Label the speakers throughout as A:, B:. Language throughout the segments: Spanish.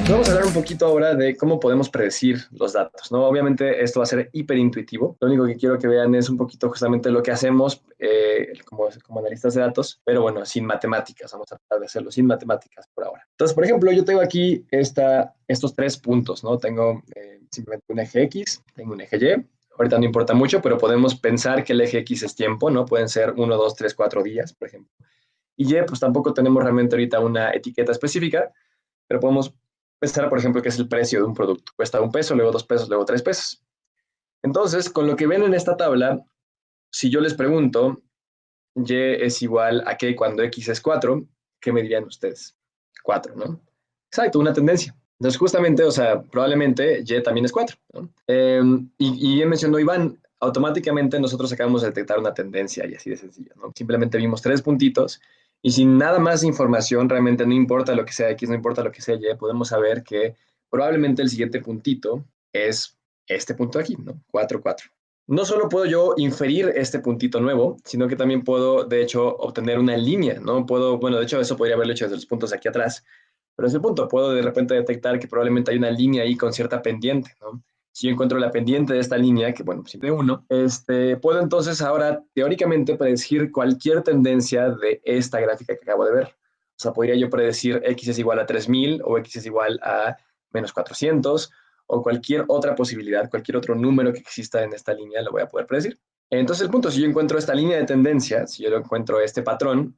A: Vamos a hablar un poquito ahora de cómo podemos predecir los datos, ¿no? Obviamente esto va a ser hiperintuitivo. Lo único que quiero que vean es un poquito justamente lo que hacemos como analistas de datos, pero bueno, sin matemáticas. Vamos a tratar de hacerlo sin matemáticas por ahora. Entonces, por ejemplo, yo tengo aquí estos 3 puntos, ¿no? Tengo simplemente un eje X, tengo un eje Y. Ahorita no importa mucho, pero podemos pensar que el eje X es tiempo, ¿no? Pueden ser 1, 2, 3, 4 días, por ejemplo. Y Y, pues tampoco tenemos realmente ahorita una etiqueta específica, pero podemos pensar, por ejemplo, que es el precio de un producto. Cuesta 1 peso, luego 2 pesos, luego 3 pesos. Entonces, con lo que ven en esta tabla, si yo les pregunto, Y es igual a qué cuando X es 4, ¿qué me dirían ustedes? 4, ¿no? Exacto, una tendencia. Entonces, justamente, o sea, probablemente Y también es 4, ¿no? Y bien mencionó Iván, automáticamente nosotros acabamos de detectar una tendencia y así de sencillo, ¿no? Simplemente vimos 3 puntitos y sin nada más de información, realmente no importa lo que sea X, no importa lo que sea Y, podemos saber que probablemente el siguiente puntito es este punto aquí, ¿no? 4, 4. No solo puedo yo inferir este puntito nuevo, sino que también puedo, de hecho, obtener una línea, ¿no? Puedo, bueno, de hecho, eso podría haberlo hecho desde los puntos aquí atrás, pero es el punto. Puedo de repente detectar que probablemente hay una línea ahí con cierta pendiente, ¿no? Si yo encuentro la pendiente de esta línea, que bueno, siempre uno, puedo entonces ahora teóricamente predecir cualquier tendencia de esta gráfica que acabo de ver. O sea, podría yo predecir X es igual a 3000 o X es igual a -400 o cualquier otra posibilidad, cualquier otro número que exista en esta línea, lo voy a poder predecir. Entonces, el punto, si yo encuentro esta línea de tendencia, si yo encuentro este patrón,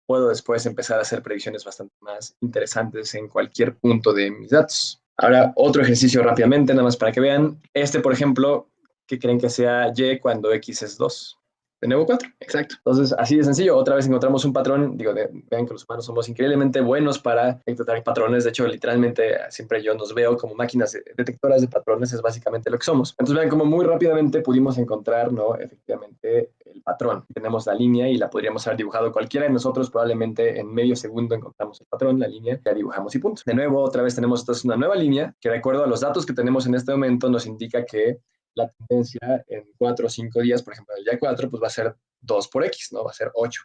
A: puedo después empezar a hacer predicciones bastante más interesantes en cualquier punto de mis datos. Ahora, otro ejercicio rápidamente, nada más para que vean. Por ejemplo, ¿qué creen que sea Y cuando X es 2? De nuevo 4, exacto. Entonces, así de sencillo, otra vez encontramos un patrón. Vean que los humanos somos increíblemente buenos para detectar patrones. De hecho, literalmente, siempre yo nos veo como máquinas detectoras de patrones, es básicamente lo que somos. Entonces, vean cómo muy rápidamente pudimos encontrar, ¿no? Efectivamente, el patrón. Tenemos la línea y la podríamos haber dibujado cualquiera de nosotros, probablemente en medio segundo encontramos el patrón, la línea, la dibujamos y punto. De nuevo, otra vez tenemos entonces una nueva línea que, de acuerdo a los datos que tenemos en este momento, nos indica que la tendencia en 4 o 5 días, por ejemplo, el día 4, pues va a ser 2 por X, ¿no? Va a ser 8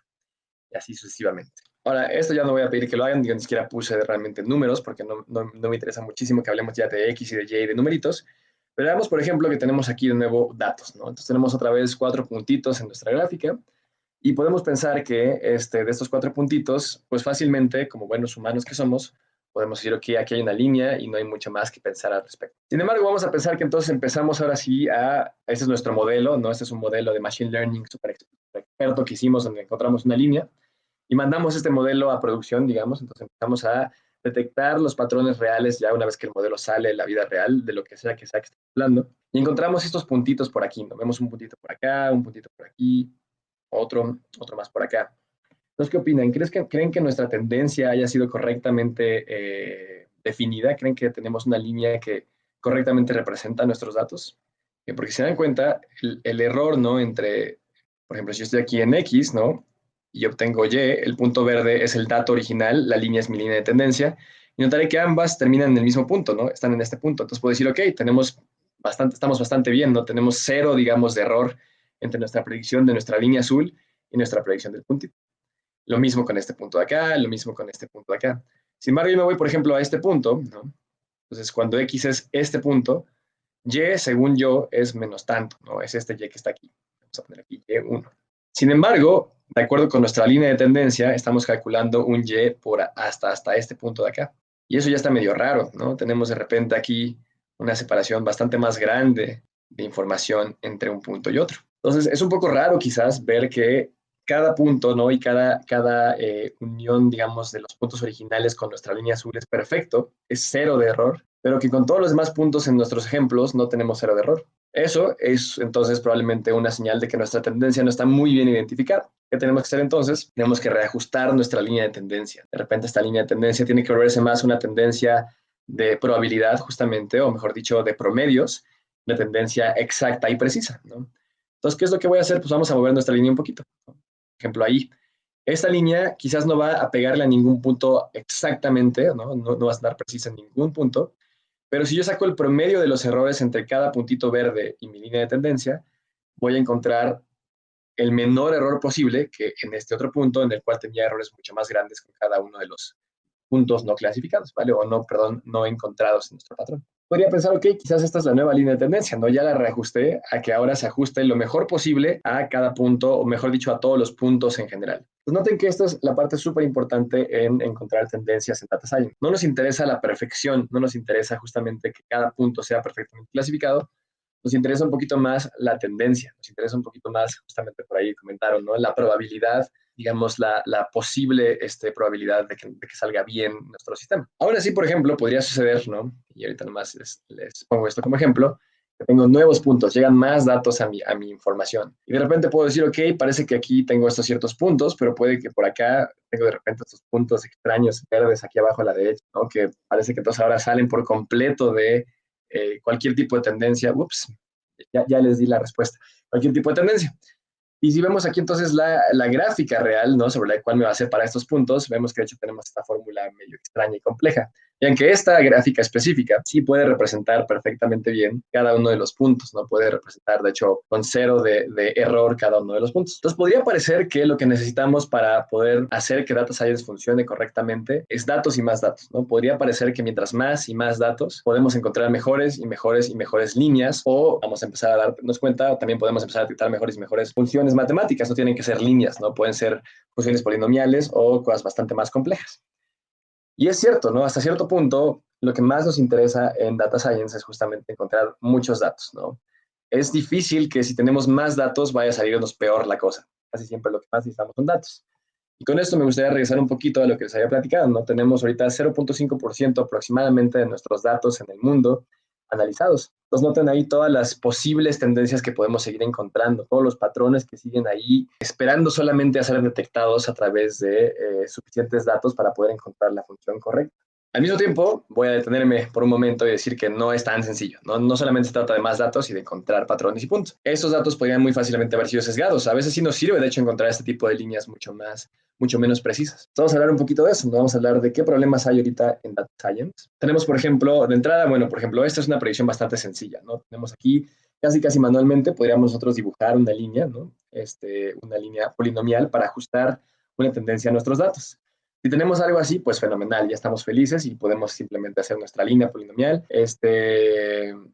A: y así sucesivamente. Ahora, esto ya no voy a pedir que lo hagan, yo ni siquiera puse realmente números porque no me interesa muchísimo que hablemos ya de X y de Y y de numeritos, pero veamos, por ejemplo, que tenemos aquí de nuevo datos, ¿no? Entonces tenemos otra vez 4 puntitos en nuestra gráfica y podemos pensar que de estos 4 puntitos, pues fácilmente, como buenos humanos que somos, podemos decir, ok, aquí hay una línea y no hay mucho más que pensar al respecto. Sin embargo, vamos a pensar que entonces empezamos ahora sí este es nuestro modelo, ¿no? Este es un modelo de Machine Learning súper experto que hicimos donde encontramos una línea y mandamos este modelo a producción, digamos, entonces empezamos a detectar los patrones reales ya una vez que el modelo sale en la vida real de lo que sea que esté hablando y encontramos estos puntitos por aquí, ¿no? Vemos un puntito por acá, un puntito por aquí, otro más por acá. Entonces, ¿qué opinan? ¿Creen que nuestra tendencia haya sido correctamente definida? ¿Creen que tenemos una línea que correctamente representa nuestros datos? Porque si se dan cuenta, el error, ¿no? Por ejemplo, si yo estoy aquí en X, ¿no? Y obtengo Y, el punto verde es el dato original, la línea es mi línea de tendencia, y notaré que ambas terminan en el mismo punto, ¿no? Están en este punto. Entonces puedo decir, ok, estamos bastante bien, ¿no? Tenemos cero, digamos, de error entre nuestra predicción de nuestra línea azul y nuestra predicción del puntito. Lo mismo con este punto de acá, lo mismo con este punto de acá. Sin embargo, yo me voy, por ejemplo, a este punto, ¿no? Entonces, cuando X es este punto, Y, según yo, es menos tanto, ¿no? Es este Y que está aquí. Vamos a poner aquí Y1. Sin embargo, de acuerdo con nuestra línea de tendencia, estamos calculando un Y hasta este punto de acá. Y eso ya está medio raro, ¿no? Tenemos de repente aquí una separación bastante más grande de información entre un punto y otro. Entonces, es un poco raro quizás ver que cada punto, ¿no? Y cada unión, digamos, de los puntos originales con nuestra línea azul es perfecto, es cero de error, pero que con todos los demás puntos en nuestros ejemplos no tenemos cero de error. Eso es entonces probablemente una señal de que nuestra tendencia no está muy bien identificada. ¿Qué tenemos que hacer entonces? Tenemos que reajustar nuestra línea de tendencia. De repente esta línea de tendencia tiene que volverse más una tendencia de probabilidad justamente, o mejor dicho, de promedios, de tendencia exacta y precisa, ¿no? Entonces, ¿qué es lo que voy a hacer? Pues vamos a mover nuestra línea un poquito, ¿no? Por ejemplo, ahí. Esta línea quizás no va a pegarle a ningún punto exactamente, ¿no? No va a estar precisa en ningún punto, pero si yo saco el promedio de los errores entre cada puntito verde y mi línea de tendencia, voy a encontrar el menor error posible que en este otro punto en el cual tenía errores mucho más grandes con cada uno puntos no clasificados, ¿vale? O no, perdón, no encontrados en nuestro patrón. Podría pensar, ok, quizás esta es la nueva línea de tendencia, ¿no? Ya la reajusté a que ahora se ajuste lo mejor posible a cada punto, o mejor dicho, a todos los puntos en general. Pues noten que esta es la parte súper importante en encontrar tendencias en Data Science. No nos interesa la perfección, no nos interesa justamente que cada punto sea perfectamente clasificado, nos interesa un poquito más la tendencia, nos interesa un poquito más, justamente por ahí comentaron, ¿no? La probabilidad, digamos, la posible probabilidad de que salga bien nuestro sistema. Ahora sí, por ejemplo, podría suceder, ¿no? Y ahorita nomás les pongo esto como ejemplo, que tengo nuevos puntos, llegan más datos a mi información. Y de repente puedo decir, ok, parece que aquí tengo estos ciertos puntos, pero puede que por acá tengo de repente estos puntos extraños verdes aquí abajo a la derecha, ¿no? Que parece que entonces ahora salen por completo de cualquier tipo de tendencia. Ups, ya les di la respuesta. Cualquier tipo de tendencia. Y si vemos aquí entonces la gráfica real, ¿no? Sobre la cual me basé para estos puntos, vemos que de hecho tenemos esta fórmula medio extraña y compleja. Y aunque esta gráfica específica sí puede representar perfectamente bien cada uno de los puntos, ¿no? Puede representar, de hecho, con 0 de error cada uno de los puntos. Entonces, podría parecer que lo que necesitamos para poder hacer que Data Science funcione correctamente es datos y más datos, ¿no? Podría parecer que mientras más y más datos, podemos encontrar mejores y mejores y mejores líneas, o vamos a empezar a darnos cuenta, o también podemos empezar a detectar mejores y mejores funciones matemáticas. No tienen que ser líneas, ¿no? Pueden ser funciones polinomiales o cosas bastante más complejas. Y es cierto, ¿no? Hasta cierto punto, lo que más nos interesa en Data Science es justamente encontrar muchos datos, ¿no? Es difícil que si tenemos más datos vaya a salirnos peor la cosa. Casi siempre lo que más necesitamos son datos. Y con esto me gustaría regresar un poquito a lo que les había platicado, ¿no? Tenemos ahorita 0.5% aproximadamente de nuestros datos en el mundo analizados. Entonces noten ahí todas las posibles tendencias que podemos seguir encontrando, todos los patrones que siguen ahí esperando solamente a ser detectados a través de suficientes datos para poder encontrar la función correcta. Al mismo tiempo, voy a detenerme por un momento y decir que no es tan sencillo. No solamente se trata de más datos y de encontrar patrones y puntos. Estos datos podrían muy fácilmente haber sido sesgados. A veces sí nos sirve, de hecho, encontrar este tipo de líneas mucho menos precisas. Entonces, vamos a hablar un poquito de eso. Vamos a hablar de qué problemas hay ahorita en Data Science. Tenemos, por ejemplo, de entrada, bueno, por ejemplo, esta es una predicción bastante sencilla, ¿no? Tenemos aquí casi manualmente, podríamos nosotros dibujar una línea, ¿no? Una línea polinomial para ajustar una tendencia a nuestros datos. Si tenemos algo así, pues fenomenal, ya estamos felices y podemos simplemente hacer nuestra línea polinomial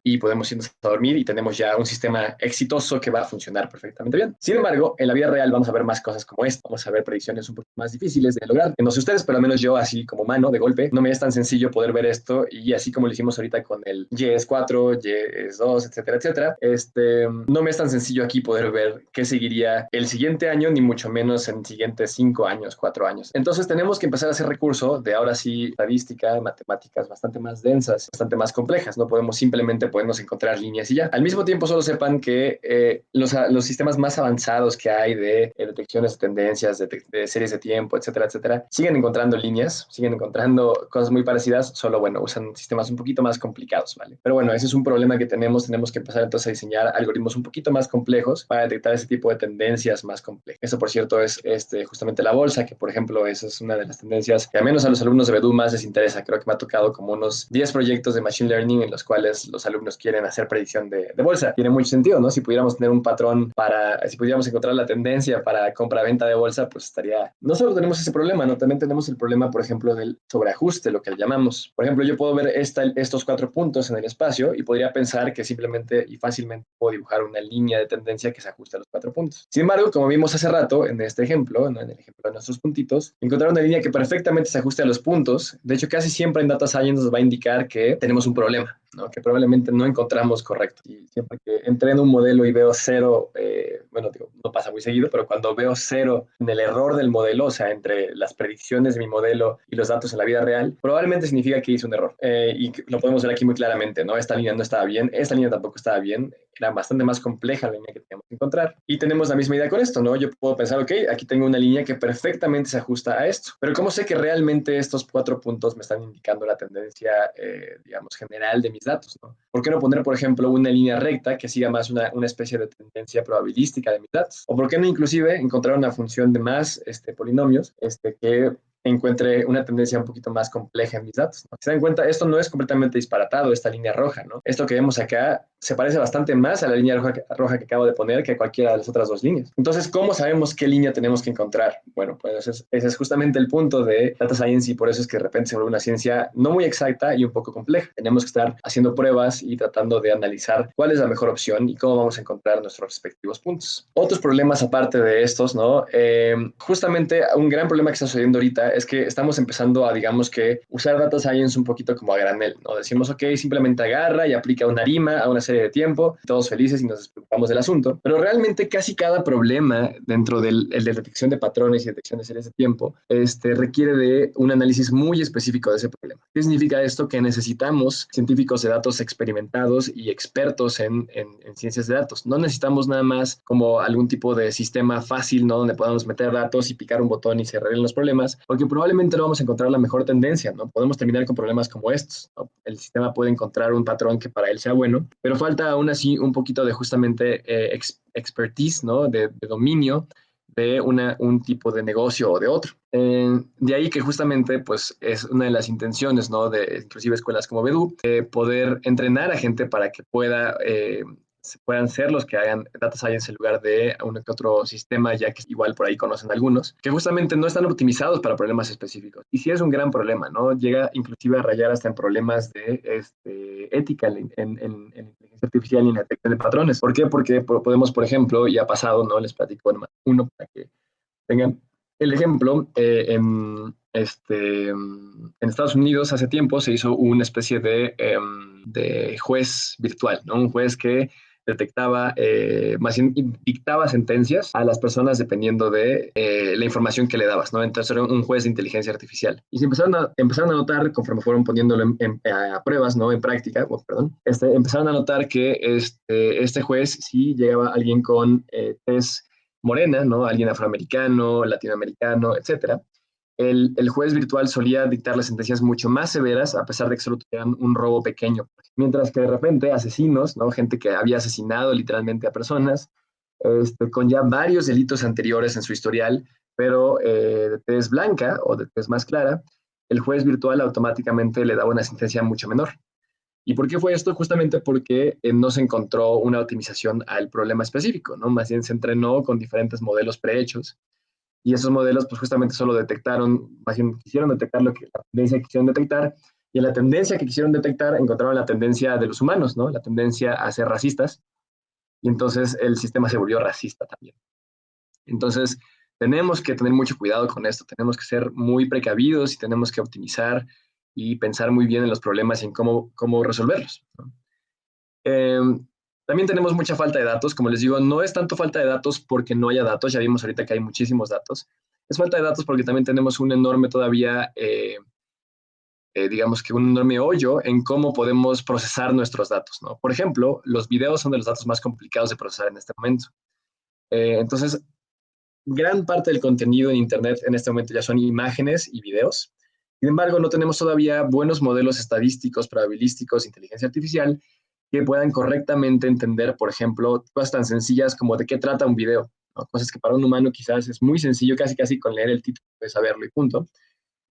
A: y podemos irnos a dormir y tenemos ya un sistema exitoso que va a funcionar perfectamente bien. Sin embargo, en la vida real vamos a ver más cosas como esta, vamos a ver predicciones un poco más difíciles de lograr. No sé ustedes, pero al menos yo así como mano de golpe, no me es tan sencillo poder ver esto y así como lo hicimos ahorita con el Y es 4, Y es 2, etcétera, etcétera, no me es tan sencillo aquí poder ver qué seguiría el siguiente año, ni mucho menos en siguientes 5 años, 4 años. Entonces tenemos que empezar a hacer recurso de ahora sí estadística, matemáticas bastante más densas, bastante más complejas. No podemos simplemente podernos encontrar líneas y ya. Al mismo tiempo, solo sepan que los sistemas más avanzados que hay de detecciones de tendencias, de series de tiempo, etcétera, etcétera, siguen encontrando líneas, siguen encontrando cosas muy parecidas, solo, bueno, usan sistemas un poquito más complicados, ¿vale? Pero bueno, ese es un problema que tenemos que empezar entonces a diseñar algoritmos un poquito más complejos para detectar ese tipo de tendencias más complejas. Eso, por cierto, es justamente la bolsa, que por ejemplo, esa es una de las tendencias que al menos a los alumnos de Bedu más les interesa. Creo que me ha tocado como unos 10 proyectos de Machine Learning en los cuales los alumnos quieren hacer predicción de bolsa. Tiene mucho sentido, ¿no? Si pudiéramos tener un patrón si pudiéramos encontrar la tendencia para compra-venta de bolsa, pues estaría... No solo tenemos ese problema, ¿no? También tenemos el problema, por ejemplo, del sobreajuste, lo que le llamamos. Por ejemplo, yo puedo ver estos 4 puntos en el espacio y podría pensar que simplemente y fácilmente puedo dibujar una línea de tendencia que se ajuste a los 4 puntos. Sin embargo, como vimos hace rato en este ejemplo, ¿no? En el ejemplo de nuestros puntitos, encontrar una línea que perfectamente se ajuste a los puntos, de hecho casi siempre en Data Science nos va a indicar que tenemos un problema, ¿no? Que probablemente no encontramos correcto. Y siempre que entreno un modelo y veo 0, bueno, digo, no pasa muy seguido, pero cuando veo 0 en el error del modelo, o sea, entre las predicciones de mi modelo y los datos en la vida real, probablemente significa que hice un error. Y lo podemos ver aquí muy claramente, ¿no? Esta línea no estaba bien, esta línea tampoco estaba bien, era bastante más compleja la línea que teníamos que encontrar. Y tenemos la misma idea con esto, ¿no? Yo puedo pensar, ok, aquí tengo una línea que perfectamente se ajusta a esto, pero ¿cómo sé que realmente estos 4 puntos me están indicando la tendencia, digamos, general de mis datos, ¿no? ¿Por qué no poner, por ejemplo, una línea recta que siga más una especie de tendencia probabilística de mis datos? ¿O por qué no inclusive encontrar una función de más polinomios que encuentre una tendencia un poquito más compleja en mis datos, ¿no? Si se dan cuenta, esto no es completamente disparatado, esta línea roja, ¿no? Esto que vemos acá se parece bastante más a la línea roja que acabo de poner que a cualquiera de las otras dos líneas. Entonces, ¿cómo sabemos qué línea tenemos que encontrar? Bueno, pues ese es justamente el punto de Data Science y por eso es que de repente se vuelve una ciencia no muy exacta y un poco compleja. Tenemos que estar haciendo pruebas y tratando de analizar cuál es la mejor opción y cómo vamos a encontrar nuestros respectivos puntos. Otros problemas aparte de estos, ¿no? Justamente un gran problema que está sucediendo ahorita es que estamos empezando a, digamos que, usar Data Science un poquito como a granel, ¿no? Decimos, ok, simplemente agarra y aplica una rima a una serie de tiempo, todos felices y nos despreocupamos del asunto, pero realmente casi cada problema dentro del de detección de patrones y detección de series de tiempo requiere de un análisis muy específico de ese problema. ¿Qué significa esto? Que necesitamos científicos de datos experimentados y expertos en ciencias de datos. No necesitamos nada más como algún tipo de sistema fácil, ¿no? Donde podamos meter datos y picar un botón y se arreglen los problemas, porque probablemente no vamos a encontrar la mejor tendencia, ¿no? Podemos terminar con problemas como estos, ¿no? El sistema puede encontrar un patrón que para él sea bueno, pero falta aún así un poquito de justamente expertise, ¿no? De dominio de un tipo de negocio o de otro. De ahí que justamente pues es una de las intenciones, ¿no? De inclusive escuelas como Bedu, poder entrenar a gente para que puedan ser los que hagan data science en lugar de un otro sistema, ya que igual por ahí conocen algunos, que justamente no están optimizados para problemas específicos. Y sí es un gran problema, ¿no? Llega inclusive a rayar hasta en problemas de ética en inteligencia artificial y en la detección de patrones. ¿Por qué? Porque podemos, por ejemplo, y ha pasado, ¿no? Les platico uno para que tengan el ejemplo. En Estados Unidos hace tiempo se hizo una especie de juez virtual, ¿no? Un juez que detectaba, más bien dictaba sentencias a las personas dependiendo de la información que le dabas, ¿no? Entonces era un juez de inteligencia artificial. Y se empezaron a notar, conforme fueron poniéndolo a pruebas, ¿no? En práctica, perdón, empezaron a notar que este juez, si llegaba alguien con test morena, ¿no? Alguien afroamericano, latinoamericano, etcétera, el juez virtual solía dictar las sentencias mucho más severas, a pesar de que solo tuvieran un robo pequeño. Mientras que de repente asesinos, ¿no? Gente que había asesinado literalmente a personas, con ya varios delitos anteriores en su historial, pero de tez blanca o de tez más clara, el juez virtual automáticamente le daba una sentencia mucho menor. ¿Y por qué fue esto? Justamente porque no se encontró una optimización al problema específico, ¿no? Más bien se entrenó con diferentes modelos prehechos y esos modelos pues justamente solo detectaron, más bien quisieron detectar la tendencia que quisieron detectar, y en la tendencia que quisieron detectar encontraron la tendencia de los humanos, ¿no? La tendencia a ser racistas, y entonces el sistema se volvió racista también. Entonces tenemos que tener mucho cuidado con esto, tenemos que ser muy precavidos y tenemos que optimizar y pensar muy bien en los problemas y en cómo resolverlos, ¿no? Eh, También tenemos mucha falta de datos, como les digo, no es tanto falta de datos porque no haya datos, ya vimos ahorita que hay muchísimos datos, es falta de datos porque también tenemos un enorme todavía, digamos que un enorme hoyo en cómo podemos procesar nuestros datos, ¿no? Por ejemplo, los videos son de los datos más complicados de procesar en este momento. Entonces, gran parte del contenido en Internet en este momento ya son imágenes y videos. Sin embargo, no tenemos todavía buenos modelos estadísticos, probabilísticos, inteligencia artificial, que puedan correctamente entender, por ejemplo, cosas tan sencillas como de qué trata un video, ¿no? Cosas que para un humano quizás es muy sencillo, casi casi con leer el título de saberlo y punto.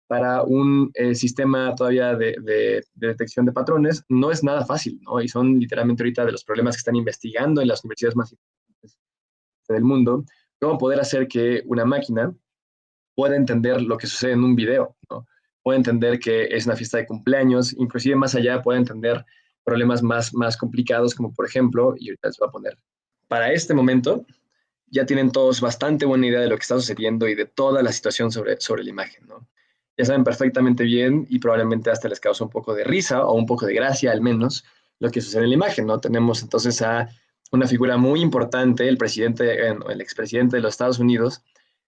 A: Para un sistema todavía de detección de patrones no es nada fácil, ¿no? Y son literalmente ahorita de los problemas que están investigando en las universidades más importantes del mundo, cómo poder hacer que una máquina pueda entender lo que sucede en un video, ¿no? Puede entender que es una fiesta de cumpleaños, inclusive más allá puede entender problemas más complicados, como por ejemplo, y ahorita les voy a poner, para este momento ya tienen todos bastante buena idea de lo que está sucediendo y de toda la situación sobre la imagen, ¿no? Ya saben perfectamente bien y probablemente hasta les causa un poco de risa o un poco de gracia al menos lo que sucede en la imagen, ¿no? Tenemos entonces a una figura muy importante, el presidente, el expresidente de los Estados Unidos,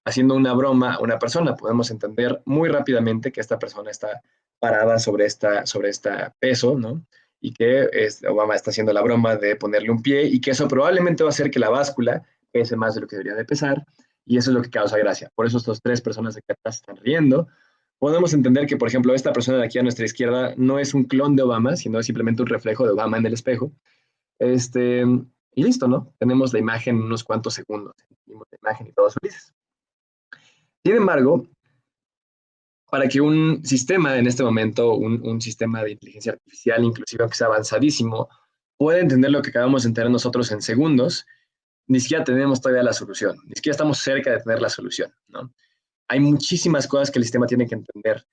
A: haciendo una broma a una persona. Podemos entender muy rápidamente que esta persona está parada sobre esta peso, ¿no? Y que Obama está haciendo la broma de ponerle un pie y que eso probablemente va a hacer que la báscula pese más de lo que debería de pesar, y eso es lo que causa gracia. Por eso estas tres personas de acá atrás están riendo. Podemos entender que, por ejemplo, esta persona de aquí a nuestra izquierda no es un clon de Obama, sino simplemente un reflejo de Obama en el espejo. Este, y listo, ¿no? Tenemos la imagen en unos cuantos segundos. Tenemos la imagen y todos felices. Sin embargo, para que un sistema en este momento, un sistema de inteligencia artificial, inclusive aunque sea avanzadísimo, puede entender lo que acabamos de entender nosotros en segundos, ni siquiera tenemos todavía la solución, ni siquiera estamos cerca de tener la solución, ¿no? Hay muchísimas cosas que el sistema tiene que entender.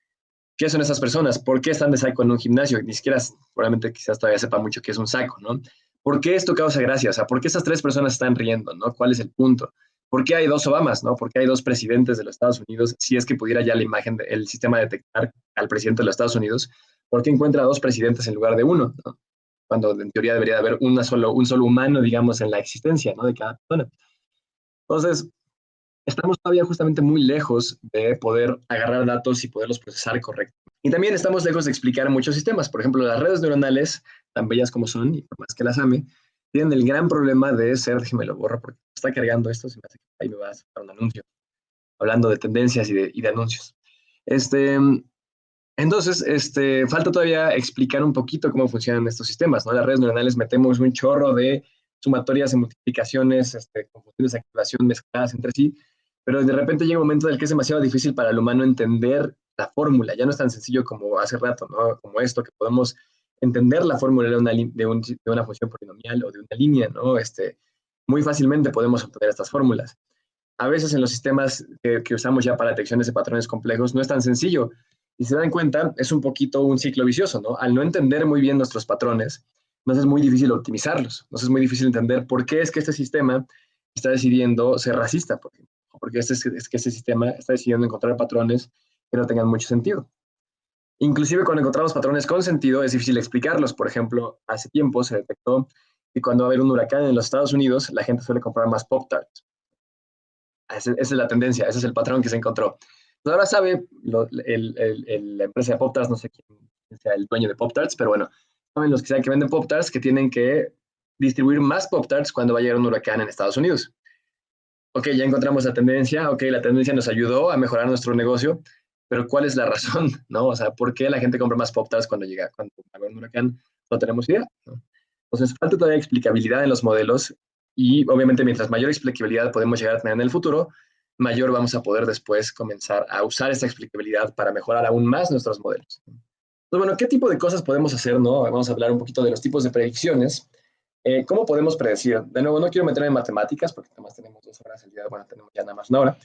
A: ¿Qué son esas personas? ¿Por qué están de saco en un gimnasio? Ni siquiera, probablemente quizás todavía sepa mucho qué es un saco, ¿no? ¿Por qué esto causa gracia? O sea, ¿por qué esas tres personas están riendo, ¿no? ¿Cuál es el punto? ¿Por qué hay dos Obamas, ¿no? ¿Por qué hay dos presidentes de los Estados Unidos? Si es que pudiera ya la imagen, el sistema detectar al presidente de los Estados Unidos, ¿por qué encuentra dos presidentes en lugar de uno, ¿no? Cuando en teoría debería de haber un solo humano, digamos, en la existencia, ¿no? De cada persona. Entonces, estamos todavía justamente muy lejos de poder agarrar datos y poderlos procesar correctamente. Y también estamos lejos de explicar muchos sistemas. Por ejemplo, las redes neuronales, tan bellas como son, y por más que las ame, tienen el gran problema de ser, déjeme lo borro porque está cargando esto, se me hace que ahí me va a sacar un anuncio, hablando de tendencias y de anuncios. Este, entonces, falta todavía explicar un poquito cómo funcionan estos sistemas, ¿no? Las redes neuronales metemos un chorro de sumatorias y multiplicaciones, conjunciones de activación mezcladas entre sí, pero de repente llega un momento en el que es demasiado difícil para el humano entender la fórmula. Ya no es tan sencillo como hace rato, ¿no? Como esto, que podemos entender la fórmula de una función polinomial o de una línea, ¿no? Muy fácilmente podemos obtener estas fórmulas. A veces en los sistemas que usamos ya para detecciones de patrones complejos no es tan sencillo. Y si se dan cuenta, es un poquito un ciclo vicioso, ¿no? Al no entender muy bien nuestros patrones, nos es muy difícil optimizarlos. Nos es muy difícil entender por qué es que este sistema está decidiendo ser racista, por ejemplo. Porque es que este sistema está decidiendo encontrar patrones que no tengan mucho sentido. Inclusive cuando encontramos patrones con sentido, es difícil explicarlos. Por ejemplo, hace tiempo se detectó que cuando va a haber un huracán en los Estados Unidos, la gente suele comprar más Pop-Tarts. Esa es la tendencia, ese es el patrón que se encontró. Pues ahora sabe la empresa de Pop-Tarts, no sé quién sea el dueño de Pop-Tarts, pero bueno, saben los que sean que venden Pop-Tarts que tienen que distribuir más Pop-Tarts cuando va a llegar un huracán en Estados Unidos. Ok, ya encontramos la tendencia, ok, la tendencia nos ayudó a mejorar nuestro negocio, pero ¿cuál es la razón? ¿No? O sea, ¿por qué la gente compra más Pop-Tarts cuando va a haber un huracán? No tenemos idea, ¿no? Entonces, falta todavía explicabilidad en los modelos y obviamente mientras mayor explicabilidad podemos llegar a tener en el futuro, mayor vamos a poder después comenzar a usar esta explicabilidad para mejorar aún más nuestros modelos. Entonces, bueno, ¿qué tipo de cosas podemos hacer, no? Vamos a hablar un poquito de los tipos de predicciones. ¿Cómo podemos predecir? De nuevo, no quiero meterme en matemáticas porque además tenemos 2 horas el día, bueno, tenemos ya nada más 1 hora.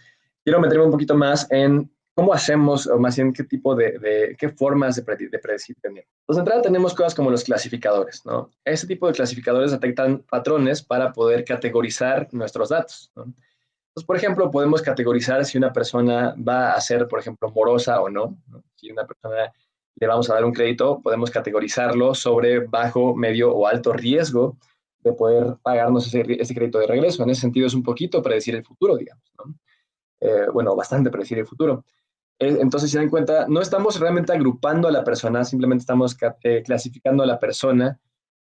A: Quiero meterme un poquito más en cómo hacemos, o más bien qué tipo qué formas de predecir tenemos. Entonces, de entrada tenemos cosas como los clasificadores, ¿no? Ese tipo de clasificadores detectan patrones para poder categorizar nuestros datos, ¿no? Entonces, por ejemplo, podemos categorizar si una persona va a ser, por ejemplo, morosa o no, ¿no? Si una persona le vamos a dar un crédito, podemos categorizarlo sobre bajo, medio o alto riesgo de poder pagarnos ese crédito de regreso. En ese sentido, es un poquito predecir el futuro, digamos, ¿no? Bueno, bastante predecir el futuro. Entonces, si se dan cuenta, no estamos realmente agrupando a la persona, simplemente estamos clasificando a la persona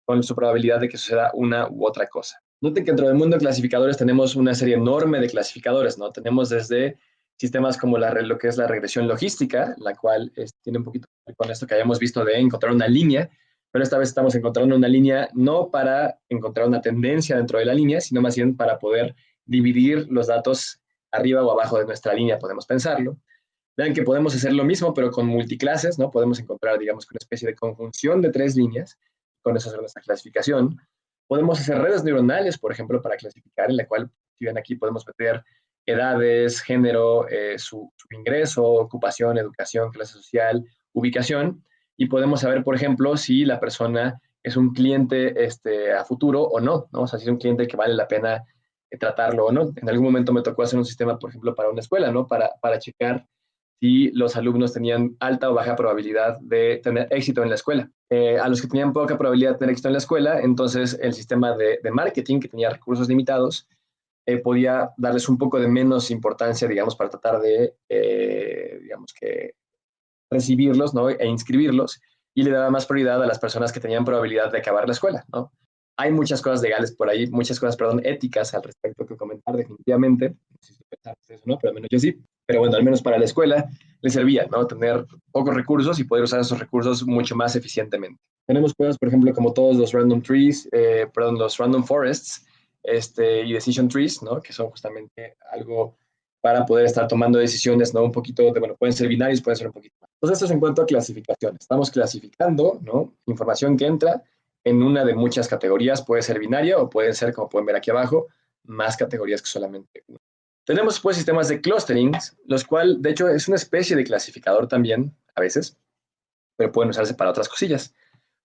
A: con su probabilidad de que suceda una u otra cosa. Noten que dentro del mundo de clasificadores tenemos una serie enorme de clasificadores, ¿no? Tenemos desde sistemas como lo que es la regresión logística, la cual tiene un poquito que ver con esto que hayamos visto de encontrar una línea, pero esta vez estamos encontrando una línea no para encontrar una tendencia dentro de la línea, sino más bien para poder dividir los datos arriba o abajo de nuestra línea, podemos pensarlo. Vean que podemos hacer lo mismo, pero con multiclases, ¿no? Podemos encontrar, digamos, una especie de conjunción de 3 líneas, con eso hacer nuestra clasificación. Podemos hacer redes neuronales, por ejemplo, para clasificar, en la cual, si ven aquí, podemos meter edades, género, su ingreso, ocupación, educación, clase social, ubicación, y podemos saber, por ejemplo, si la persona es un cliente a futuro o no, ¿no? O sea, si es un cliente que vale la pena tratarlo o no. En algún momento me tocó hacer un sistema, por ejemplo, para una escuela, ¿no? Para checar si los alumnos tenían alta o baja probabilidad de tener éxito en la escuela. A los que tenían poca probabilidad de tener éxito en la escuela, entonces el sistema de marketing, que tenía recursos limitados, podía darles un poco de menos importancia, digamos, para tratar de, digamos que, recibirlos, ¿no? E inscribirlos, y le daba más prioridad a las personas que tenían probabilidad de acabar la escuela, ¿no? Hay muchas cosas legales por ahí, muchas cosas, perdón, éticas al respecto que comentar definitivamente. No sé si pensaste eso, ¿no? Pero al menos yo sí. Pero bueno, al menos para la escuela le servía, ¿no? Tener pocos recursos y poder usar esos recursos mucho más eficientemente. Tenemos cosas, por ejemplo, como todos los random trees, los random forests, y decision trees, ¿no? Que son justamente algo para poder estar tomando decisiones, ¿no? Un poquito de, bueno, pueden ser binarios, pueden ser un poquito más. Entonces, esto es en cuanto a clasificación. Estamos clasificando, ¿no? Información que entra en una de muchas categorías. Puede ser binaria o pueden ser, como pueden ver aquí abajo, más categorías que solamente una. Tenemos pues sistemas de clustering, los cuales de hecho es una especie de clasificador también a veces, pero pueden usarse para otras cosillas.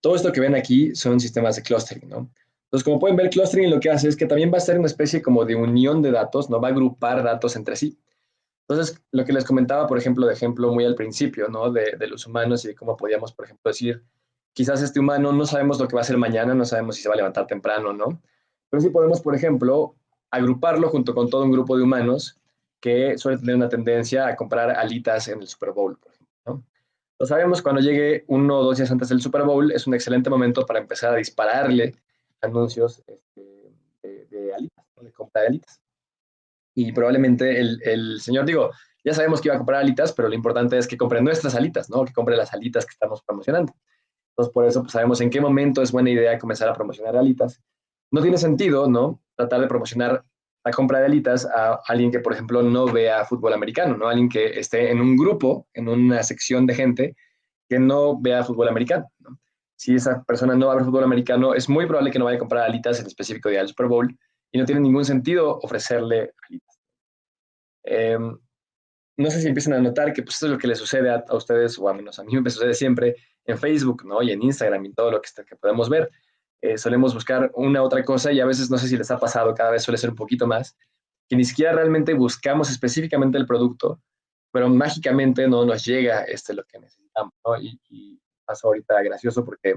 A: Todo esto que ven aquí son sistemas de clustering, ¿no? Entonces, como pueden ver, clustering lo que hace es que también va a ser una especie como de unión de datos, ¿no? Va a agrupar datos entre sí. Entonces, lo que les comentaba, por ejemplo, de ejemplo muy al principio, ¿no? De los humanos y de cómo podíamos, por ejemplo, decir, quizás este humano no sabemos lo que va a hacer mañana, no sabemos si se va a levantar temprano, ¿no? Pero sí podemos, por ejemplo, agruparlo junto con todo un grupo de humanos que suele tener una tendencia a comprar alitas en el Super Bowl, por ejemplo, ¿no? Lo sabemos, cuando llegue 1 o 2 días antes del Super Bowl, es un excelente momento para empezar a dispararle anuncios de alitas, ¿no? De compra de alitas. Y probablemente el señor, digo, ya sabemos que iba a comprar alitas, pero lo importante es que compre nuestras alitas, ¿no? Que compre las alitas que estamos promocionando. Entonces, por eso pues, sabemos en qué momento es buena idea comenzar a promocionar alitas. No tiene sentido, ¿no? Tratar de promocionar la compra de alitas a alguien que, por ejemplo, no vea fútbol americano, ¿no? Alguien que esté en un grupo, en una sección de gente que no vea fútbol americano, ¿no? Si esa persona no va a ver fútbol americano, es muy probable que no vaya a comprar alitas en específico día del Super Bowl y no tiene ningún sentido ofrecerle alitas. Eh, no sé si empiezan a notar que pues, esto es lo que les sucede a ustedes, o a menos a mí me sucede siempre en Facebook, ¿no? Y en Instagram y todo lo que podemos ver. Solemos buscar una otra cosa y a veces no sé si les ha pasado, cada vez suele ser un poquito más, que ni siquiera realmente buscamos específicamente el producto, pero mágicamente no nos llega lo que necesitamos, ¿no? Y pasa ahorita gracioso porque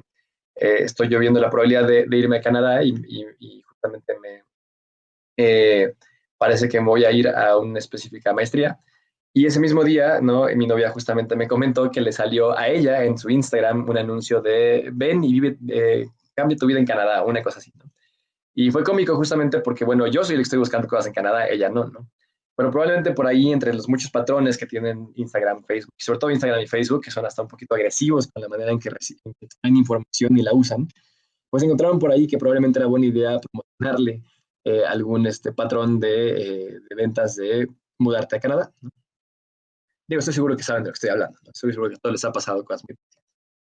A: estoy yo viendo la probabilidad de irme a Canadá y justamente eh, parece que me voy a ir a una específica maestría. Y ese mismo día, ¿no? Mi novia justamente me comentó que le salió a ella en su Instagram un anuncio de ven y vive, cambia tu vida en Canadá, una cosa así, ¿no? Y fue cómico justamente porque, bueno, yo soy el que estoy buscando cosas en Canadá, ella no, ¿no? Pero probablemente por ahí, entre los muchos patrones que tienen Instagram, Facebook, y sobre todo Instagram y Facebook, que son hasta un poquito agresivos con la manera en que reciben información y la usan, pues encontraron por ahí que probablemente era buena idea promocionarle algún patrón de ventas de mudarte a Canadá, ¿no? Digo, estoy seguro que saben de lo que estoy hablando, ¿no? Estoy seguro que a todos les ha pasado cosas muy...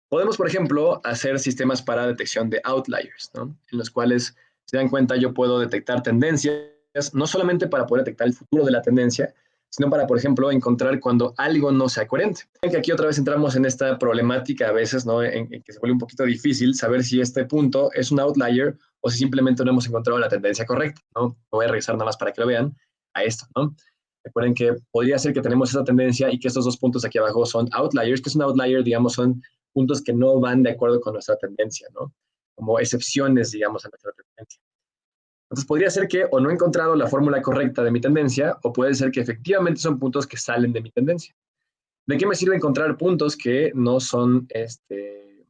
A: Podemos, por ejemplo, hacer sistemas para detección de outliers, ¿no? En los cuales, se dan cuenta, yo puedo detectar tendencias, no solamente para poder detectar el futuro de la tendencia, sino para, por ejemplo, encontrar cuando algo no sea coherente. Que aquí otra vez entramos en esta problemática a veces, ¿no? En que se vuelve un poquito difícil saber si este punto es un outlier o si simplemente no hemos encontrado la tendencia correcta, ¿no? Voy a revisar nada más para que lo vean a esto, ¿no? Recuerden que podría ser que tenemos esa tendencia y que estos 2 puntos aquí abajo son outliers, que es un outlier, digamos, son puntos que no van de acuerdo con nuestra tendencia, ¿no? Como excepciones, digamos, a nuestra tendencia. Entonces podría ser que o no he encontrado la fórmula correcta de mi tendencia, o puede ser que efectivamente son puntos que salen de mi tendencia. ¿De qué me sirve encontrar puntos que no son, que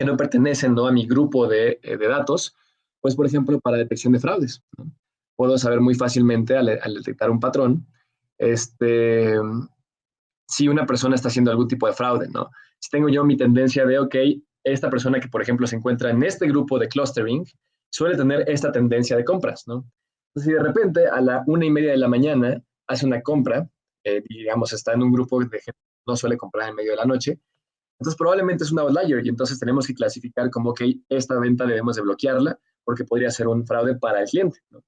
A: no pertenecen, ¿no? A mi grupo de datos? Pues, por ejemplo, para detección de fraudes, ¿no? Puedo saber muy fácilmente al detectar un patrón, si una persona está haciendo algún tipo de fraude, ¿no? Si tengo yo mi tendencia de, ok, esta persona que, por ejemplo, se encuentra en este grupo de clustering, suele tener esta tendencia de compras, ¿no? Entonces, si de repente a la 1:30 de la mañana hace una compra, digamos, está en un grupo de gente que no suele comprar en medio de la noche, entonces probablemente es un outlier y entonces tenemos que clasificar como, ok, esta venta debemos de bloquearla porque podría ser un fraude para el cliente, ¿no?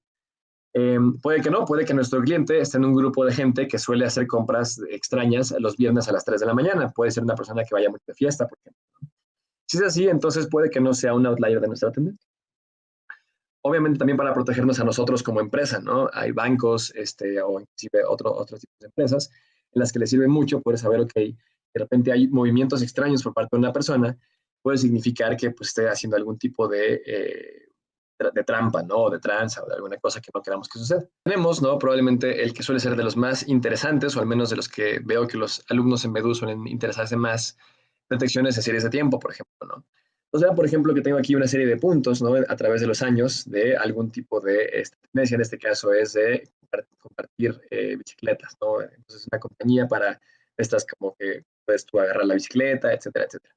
A: Puede que no, puede que nuestro cliente esté en un grupo de gente que suele hacer compras extrañas los viernes a las 3 de la mañana. Puede ser una persona que vaya mucho de fiesta, por ejemplo. Si es así, entonces puede que no sea un outlier de nuestra tendencia. Obviamente también para protegernos a nosotros como empresa, ¿no? Hay bancos o inclusive otros tipos de empresas en las que les sirve mucho poder saber, ok, de repente hay movimientos extraños por parte de una persona, puede significar que pues, esté haciendo algún tipo de trampa, ¿no? O de tranza o de alguna cosa que no queramos que suceda. Tenemos, ¿no? Probablemente el que suele ser de los más interesantes, o al menos de los que veo que los alumnos en Medu suelen interesarse más, detecciones de series de tiempo, por ejemplo, ¿no? O sea, por ejemplo, que tengo aquí una serie de puntos, ¿no? A través de los años de algún tipo de tendencia, en este caso es de compartir bicicletas, ¿no? Entonces, una compañía para estas como que puedes tú agarrar la bicicleta, etcétera, etcétera.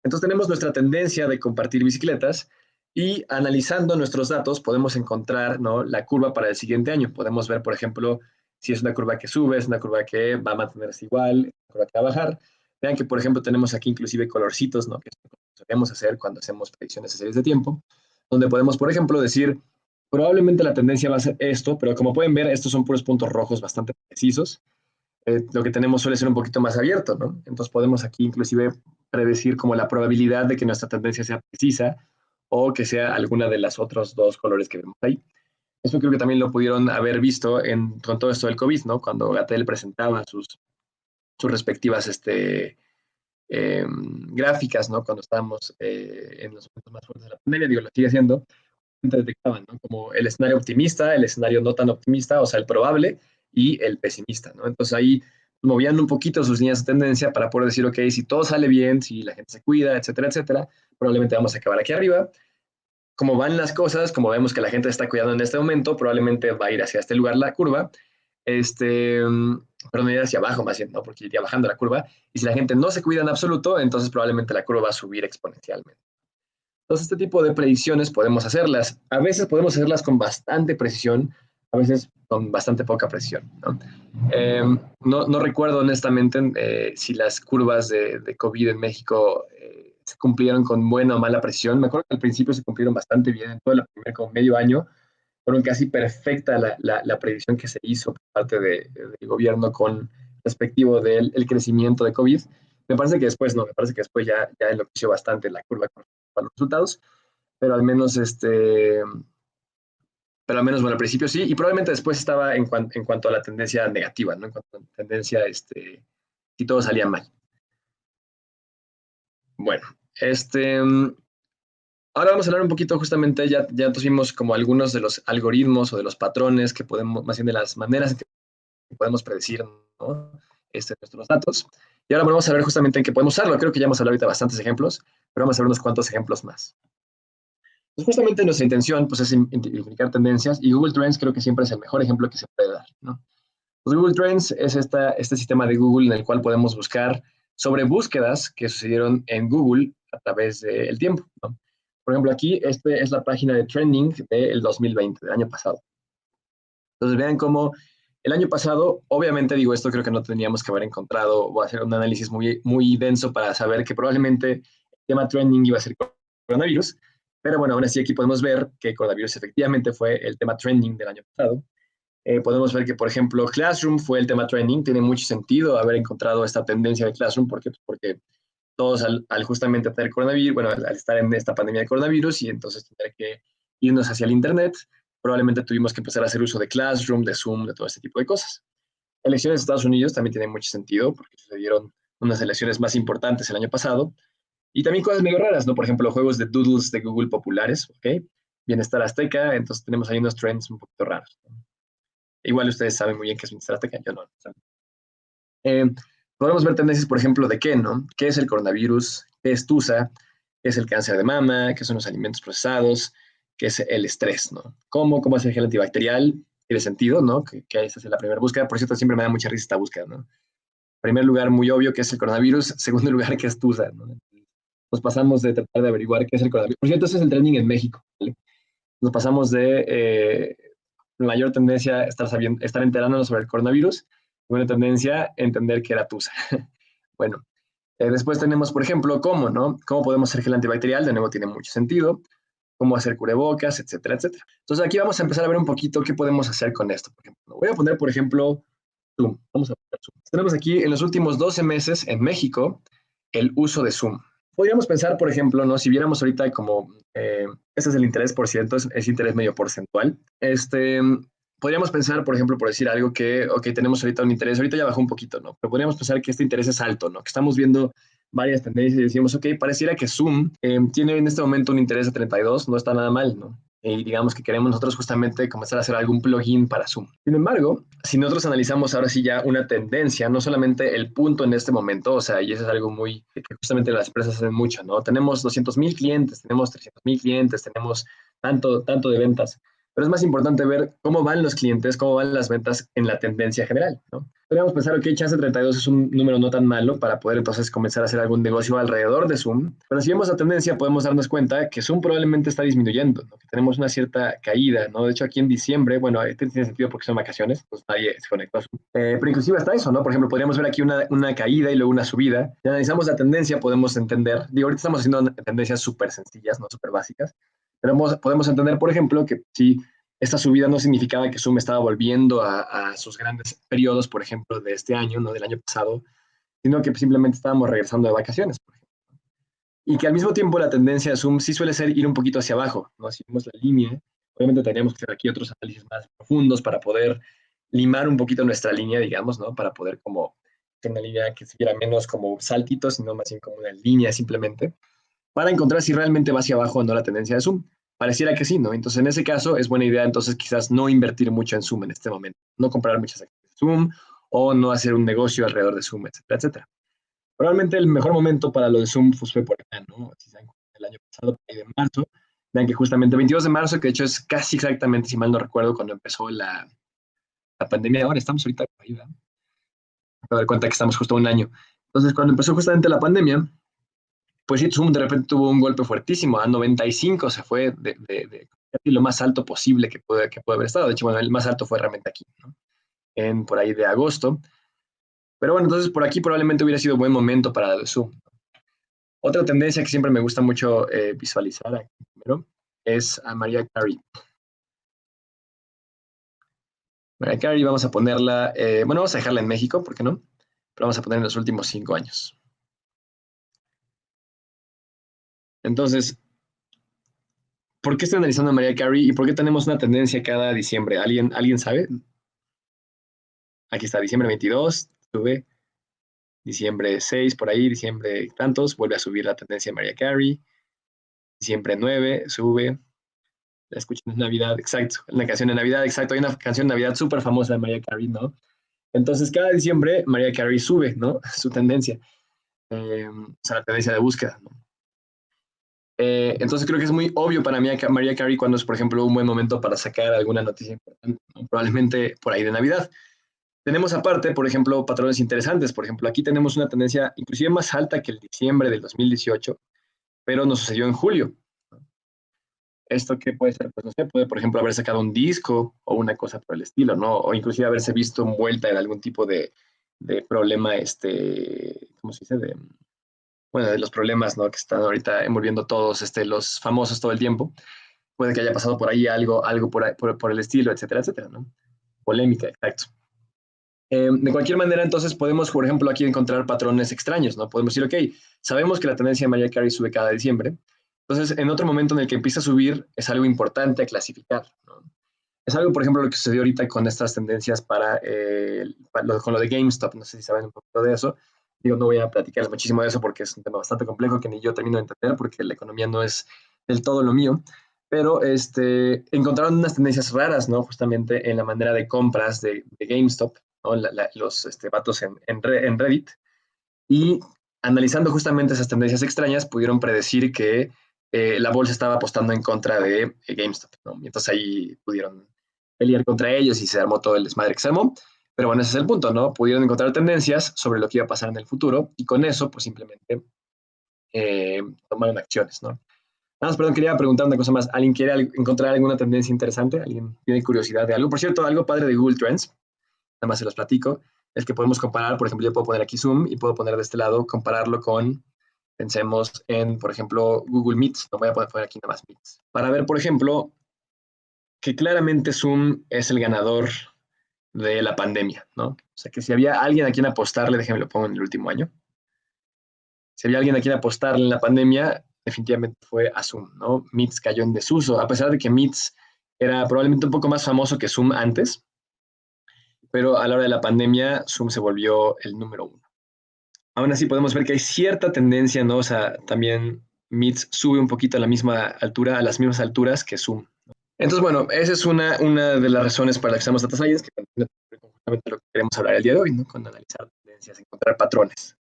A: Entonces tenemos nuestra tendencia de compartir bicicletas y analizando nuestros datos podemos encontrar, ¿no? La curva para el siguiente año. Podemos ver, por ejemplo, si es una curva que sube, es una curva que va a mantenerse igual, una curva que va a bajar. Vean que, por ejemplo, tenemos aquí inclusive colorcitos, ¿no? Que solemos hacer cuando hacemos predicciones de series de tiempo, donde podemos, por ejemplo, decir, probablemente la tendencia va a ser esto, pero como pueden ver, estos son puros puntos rojos bastante precisos. Lo que tenemos suele ser un poquito más abierto, ¿no? Entonces podemos aquí inclusive predecir como la probabilidad de que nuestra tendencia sea precisa o que sea alguna de las otros dos colores que vemos ahí. Eso creo que también lo pudieron haber visto con todo esto del COVID, ¿no? Cuando Gatel presentaba sus respectivas gráficas, ¿no? Cuando estábamos en los momentos más fuertes de la pandemia, digo, lo sigue haciendo, detectaban, ¿no? Como el escenario optimista, el escenario no tan optimista, o sea, el probable y el pesimista, ¿no? Entonces ahí movían un poquito sus líneas de tendencia para poder decir, ok, si todo sale bien, si la gente se cuida, etcétera, etcétera, probablemente vamos a acabar aquí arriba. Como van las cosas, como vemos que la gente se está cuidando en este momento, probablemente va a ir hacia este lugar la curva, pero no ir hacia abajo más bien, ¿no? Porque iría bajando la curva. Y si la gente no se cuida en absoluto, entonces probablemente la curva va a subir exponencialmente. Entonces, este tipo de predicciones podemos hacerlas. A veces podemos hacerlas con bastante precisión, a veces con bastante poca precisión, ¿no? No recuerdo honestamente si las curvas de COVID en México se cumplieron con buena o mala precisión. Me acuerdo que al principio se cumplieron bastante bien, en todo el primer como medio año, fueron casi perfecta la predicción que se hizo por parte del gobierno con respectivo del el crecimiento de COVID. Me parece que después no, me parece que después ya enloqueció bastante la curva con los resultados, pero al menos bueno, al principio sí, y probablemente después estaba en cuanto a la tendencia negativa, ¿no? En cuanto a la tendencia, si todo salía mal. Bueno, ahora vamos a hablar un poquito justamente, ya tuvimos como algunos de los algoritmos o de los patrones que podemos, más bien de las maneras en que podemos predecir, ¿no? Nuestros datos. Y ahora vamos a ver justamente en qué podemos usarlo. Creo que ya hemos hablado ahorita de bastantes ejemplos, pero vamos a ver unos cuantos ejemplos más. Pues justamente nuestra intención pues, es identificar tendencias y Google Trends creo que siempre es el mejor ejemplo que se puede dar, ¿no? Pues Google Trends es este sistema de Google en el cual podemos buscar sobre búsquedas que sucedieron en Google a través del tiempo, ¿no? Por ejemplo, aquí es la página de trending del 2020, del año pasado. Entonces vean cómo el año pasado, obviamente digo esto, creo que no teníamos que haber encontrado o hacer un análisis muy, muy denso para saber que probablemente el tema trending iba a ser coronavirus, pero bueno, aún así aquí podemos ver que coronavirus efectivamente fue el tema trending del año pasado. Podemos ver que, por ejemplo, Classroom fue el tema trending. Tiene mucho sentido haber encontrado esta tendencia de Classroom. ¿Por qué? Pues porque todos al justamente tener coronavirus, bueno, al estar en esta pandemia de coronavirus y entonces tener que irnos hacia el Internet, probablemente tuvimos que empezar a hacer uso de Classroom, de Zoom, de todo este tipo de cosas. Elecciones de Estados Unidos también tienen mucho sentido porque sucedieron unas elecciones más importantes el año pasado. Y también cosas medio raras, ¿no? Por ejemplo, juegos de doodles de Google populares, ¿ok? Bienestar Azteca, entonces tenemos ahí unos trends un poquito raros, ¿no? Igual ustedes saben muy bien qué es Bienestar Azteca, yo no. Eh, Podemos ver tendencias, por ejemplo, de qué, ¿no? ¿Qué es el coronavirus? ¿Qué es TUSA? ¿Qué es el cáncer de mama? ¿Qué son los alimentos procesados? ¿Qué es el estrés, ¿no? ¿Cómo hacer gel antibacterial? Tiene sentido, ¿no? Que esa es la primera búsqueda. Por cierto, siempre me da mucha risa esta búsqueda, ¿no? Primer lugar, muy obvio que es el coronavirus. Segundo lugar, que es TUSA, ¿no? Nos pasamos de tratar de averiguar qué es el coronavirus. Por cierto, ese es el trending en México, ¿vale? Nos pasamos de mayor tendencia estar enterándonos sobre el coronavirus, buena tendencia entender que era TUSA. Bueno, después tenemos, por ejemplo, cómo, ¿no? ¿Cómo podemos hacer gel antibacterial? De nuevo, tiene mucho sentido. Cómo hacer cubrebocas, etcétera, etcétera. Entonces, aquí vamos a empezar a ver un poquito qué podemos hacer con esto. Por ejemplo, voy a poner, por ejemplo, Zoom. Vamos a poner Zoom. Tenemos aquí en los últimos 12 meses en México el uso de Zoom. Podríamos pensar, por ejemplo, ¿no? Si viéramos ahorita como, este es el interés por ciento, es interés medio porcentual, podríamos pensar, por ejemplo, por decir algo que, ok, tenemos ahorita un interés, ahorita ya bajó un poquito, ¿no? Pero podríamos pensar que este interés es alto, ¿no? Que estamos viendo varias tendencias y decimos, ok, pareciera que Zoom tiene en este momento un interés de 32, no está nada mal, ¿no? Y digamos que queremos nosotros justamente comenzar a hacer algún plugin para Zoom. Sin embargo, si nosotros analizamos ahora sí ya una tendencia, no solamente el punto en este momento, o sea, y eso es algo muy que justamente las empresas hacen mucho, ¿no? Tenemos 200,000 clientes, tenemos 300,000 clientes, tenemos tanto de ventas, pero es más importante ver cómo van los clientes, cómo van las ventas en la tendencia general, ¿no? Podríamos pensar, ok, chance 32 es un número no tan malo para poder entonces comenzar a hacer algún negocio alrededor de Zoom, pero si vemos la tendencia podemos darnos cuenta que Zoom probablemente está disminuyendo, ¿no? Que tenemos una cierta caída, ¿no? De hecho, aquí en diciembre, bueno, este tiene sentido porque son vacaciones, pues nadie se conectó a Zoom, pero inclusive hasta eso, ¿no? Por ejemplo, podríamos ver aquí una caída y luego una subida. Si analizamos la tendencia, podemos entender, digo, ahorita estamos haciendo tendencias súper sencillas, no súper básicas, pero podemos entender, por ejemplo, que si esta subida no significaba que Zoom estaba volviendo a sus grandes periodos, por ejemplo, de este año, no del año pasado, sino que simplemente estábamos regresando de vacaciones, por ejemplo. Y que al mismo tiempo la tendencia de Zoom sí suele ser ir un poquito hacia abajo, ¿no? Si vemos la línea, obviamente tendríamos que hacer aquí otros análisis más profundos para poder limar un poquito nuestra línea, digamos, ¿no? Para poder como tener una línea que se viera menos como saltitos, sino más bien como una línea simplemente, para encontrar si realmente va hacia abajo o no la tendencia de Zoom. Pareciera que sí, ¿no? Entonces, en ese caso, es buena idea entonces quizás no invertir mucho en Zoom en este momento, no comprar muchas acciones de Zoom o no hacer un negocio alrededor de Zoom, etcétera, etcétera. Probablemente el mejor momento para lo de Zoom pues, fue por acá, ¿no? Si saben, el año pasado, por ahí de marzo, vean que justamente 22 de marzo, que de hecho es casi exactamente, si mal no recuerdo, cuando empezó la pandemia. Ahora estamos ahorita por ahí, ¿verdad? A dar cuenta que estamos justo un año. Entonces, cuando empezó justamente la pandemia, pues sí, Zoom de repente tuvo un golpe fuertísimo, a 95 se fue de lo más alto posible que puede haber estado. De hecho, bueno, el más alto fue realmente aquí, ¿no? Por ahí de agosto. Pero bueno, entonces por aquí probablemente hubiera sido buen momento para el Zoom. Otra tendencia que siempre me gusta mucho visualizar aquí primero es a Mariah Carey. Mariah Carey vamos a ponerla, bueno, vamos a dejarla en México, ¿por qué no? Pero vamos a poner en los últimos 5 años. Entonces, ¿por qué estoy analizando a Mariah Carey y por qué tenemos una tendencia cada diciembre? ¿Alguien sabe? Aquí está, diciembre 22, sube, diciembre 6 por ahí, diciembre tantos, vuelve a subir la tendencia de Mariah Carey, diciembre 9, sube, la escuchan en Navidad, exacto, una canción de Navidad, exacto, hay una canción de Navidad súper famosa de Mariah Carey, ¿no? Entonces, cada diciembre Mariah Carey sube, ¿no? Su tendencia, o sea, la tendencia de búsqueda, ¿no? Entonces creo que es muy obvio para mí a Mariah Carey cuando es, por ejemplo, un buen momento para sacar alguna noticia importante, ¿no? Probablemente por ahí de Navidad. Tenemos aparte, por ejemplo, patrones interesantes. Por ejemplo, aquí tenemos una tendencia inclusive más alta que el diciembre del 2018, pero nos sucedió en julio. ¿Esto qué puede ser? Pues no sé, puede, por ejemplo, haber sacado un disco o una cosa por el estilo, ¿no? O inclusive haberse visto envuelta en algún tipo de problema, ¿cómo se dice? Bueno, de los problemas, ¿no? Que están ahorita envolviendo todos, los famosos todo el tiempo. Puede que haya pasado por ahí algo por el estilo, etcétera, etcétera, ¿no? Polémica, exacto. De cualquier manera, entonces podemos, por ejemplo, aquí encontrar patrones extraños, ¿no? Podemos decir, ok, sabemos que la tendencia de Mariah Carey sube cada diciembre, entonces en otro momento en el que empieza a subir es algo importante a clasificar, ¿no? Es algo, por ejemplo, lo que sucedió ahorita con estas tendencias con lo de GameStop, no sé si saben un poquito de eso. Digo, no voy a platicarles muchísimo de eso porque es un tema bastante complejo que ni yo termino de entender porque la economía no es del todo lo mío, pero encontraron unas tendencias raras, ¿no? Justamente en la manera de compras de GameStop, ¿no? Los vatos en Reddit, y analizando justamente esas tendencias extrañas, pudieron predecir que la bolsa estaba apostando en contra de GameStop, ¿no? Y entonces ahí pudieron pelear contra ellos y se armó todo el desmadre que se armó. Pero bueno, ese es el punto, ¿no? Pudieron encontrar tendencias sobre lo que iba a pasar en el futuro y con eso, pues simplemente tomaron acciones, ¿no? Nada más, perdón, quería preguntar una cosa más. ¿Alguien quiere encontrar alguna tendencia interesante? ¿Alguien tiene curiosidad de algo? Por cierto, algo padre de Google Trends, nada más se los platico, es que podemos comparar, por ejemplo, yo puedo poner aquí Zoom y puedo poner de este lado, compararlo con, pensemos en, por ejemplo, Google Meets, no voy a poner aquí nada más Meets, para ver, por ejemplo, que claramente Zoom es el ganador de la pandemia, ¿no? O sea, que si había alguien a quien apostarle, déjenme lo pongo en el último año, si había alguien a quien apostarle en la pandemia, definitivamente fue a Zoom, ¿no? Meets cayó en desuso, a pesar de que Meets era probablemente un poco más famoso que Zoom antes, pero a la hora de la pandemia, Zoom se volvió el número uno. Aún así podemos ver que hay cierta tendencia, ¿no? O sea, también Meets sube un poquito a la misma altura, a las mismas alturas que Zoom. Entonces, bueno, esa es una de las razones para las que usamos Data Science, que es justamente lo que queremos hablar el día de hoy, ¿no? Con analizar tendencias, encontrar patrones.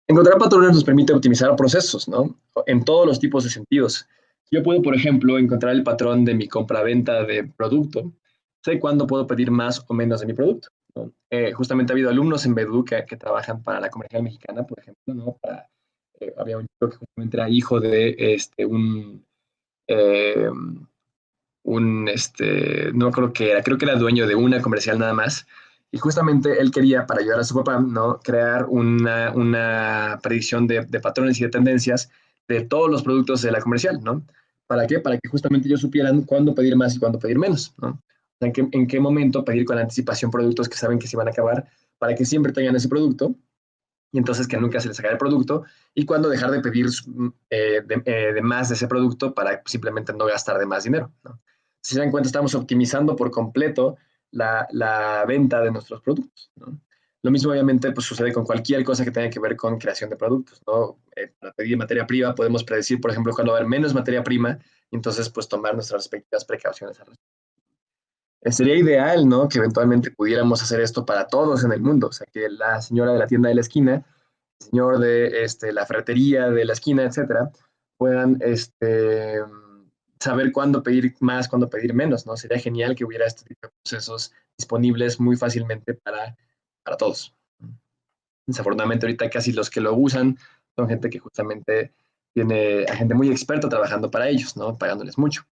A: Encontrar patrones nos permite optimizar procesos, ¿no? En todos los tipos de sentidos. Yo puedo, por ejemplo, encontrar el patrón de mi compra-venta de producto. Sé cuándo puedo pedir más o menos de mi producto, ¿no? Justamente ha habido alumnos en Bedu que trabajan para la Comercial Mexicana, por ejemplo, ¿no? Había un chico que justamente era hijo de eh, no creo que era, creo que era dueño de una comercial nada más. Y justamente él quería, para ayudar a su papá, ¿no? Crear una predicción de patrones y de tendencias de todos los productos de la comercial, ¿no? ¿Para qué? Para que justamente ellos supieran cuándo pedir más y cuándo pedir menos, ¿no? O sea, en qué momento pedir con anticipación productos que saben que se van a acabar para que siempre tengan ese producto y entonces que nunca se les acabe el producto y cuándo dejar de pedir de más de ese producto para simplemente no gastar de más dinero, ¿no? Si se dan cuenta, estamos optimizando por completo la venta de nuestros productos, ¿no? Lo mismo obviamente pues, sucede con cualquier cosa que tenga que ver con creación de productos, ¿no? Para pedir materia prima podemos predecir, por ejemplo, cuando va a haber menos materia prima y entonces pues tomar nuestras respectivas precauciones al respecto. Sería ideal, ¿no? Que eventualmente pudiéramos hacer esto para todos en el mundo, o sea, que la señora de la tienda de la esquina, el señor de la ferretería de la esquina, etcétera, puedan saber cuándo pedir más, cuándo pedir menos, ¿no? Sería genial que hubiera este tipo de procesos disponibles muy fácilmente para todos. Desafortunadamente ahorita casi los que lo usan son gente que justamente tiene a gente muy experta trabajando para ellos, ¿no? Pagándoles mucho.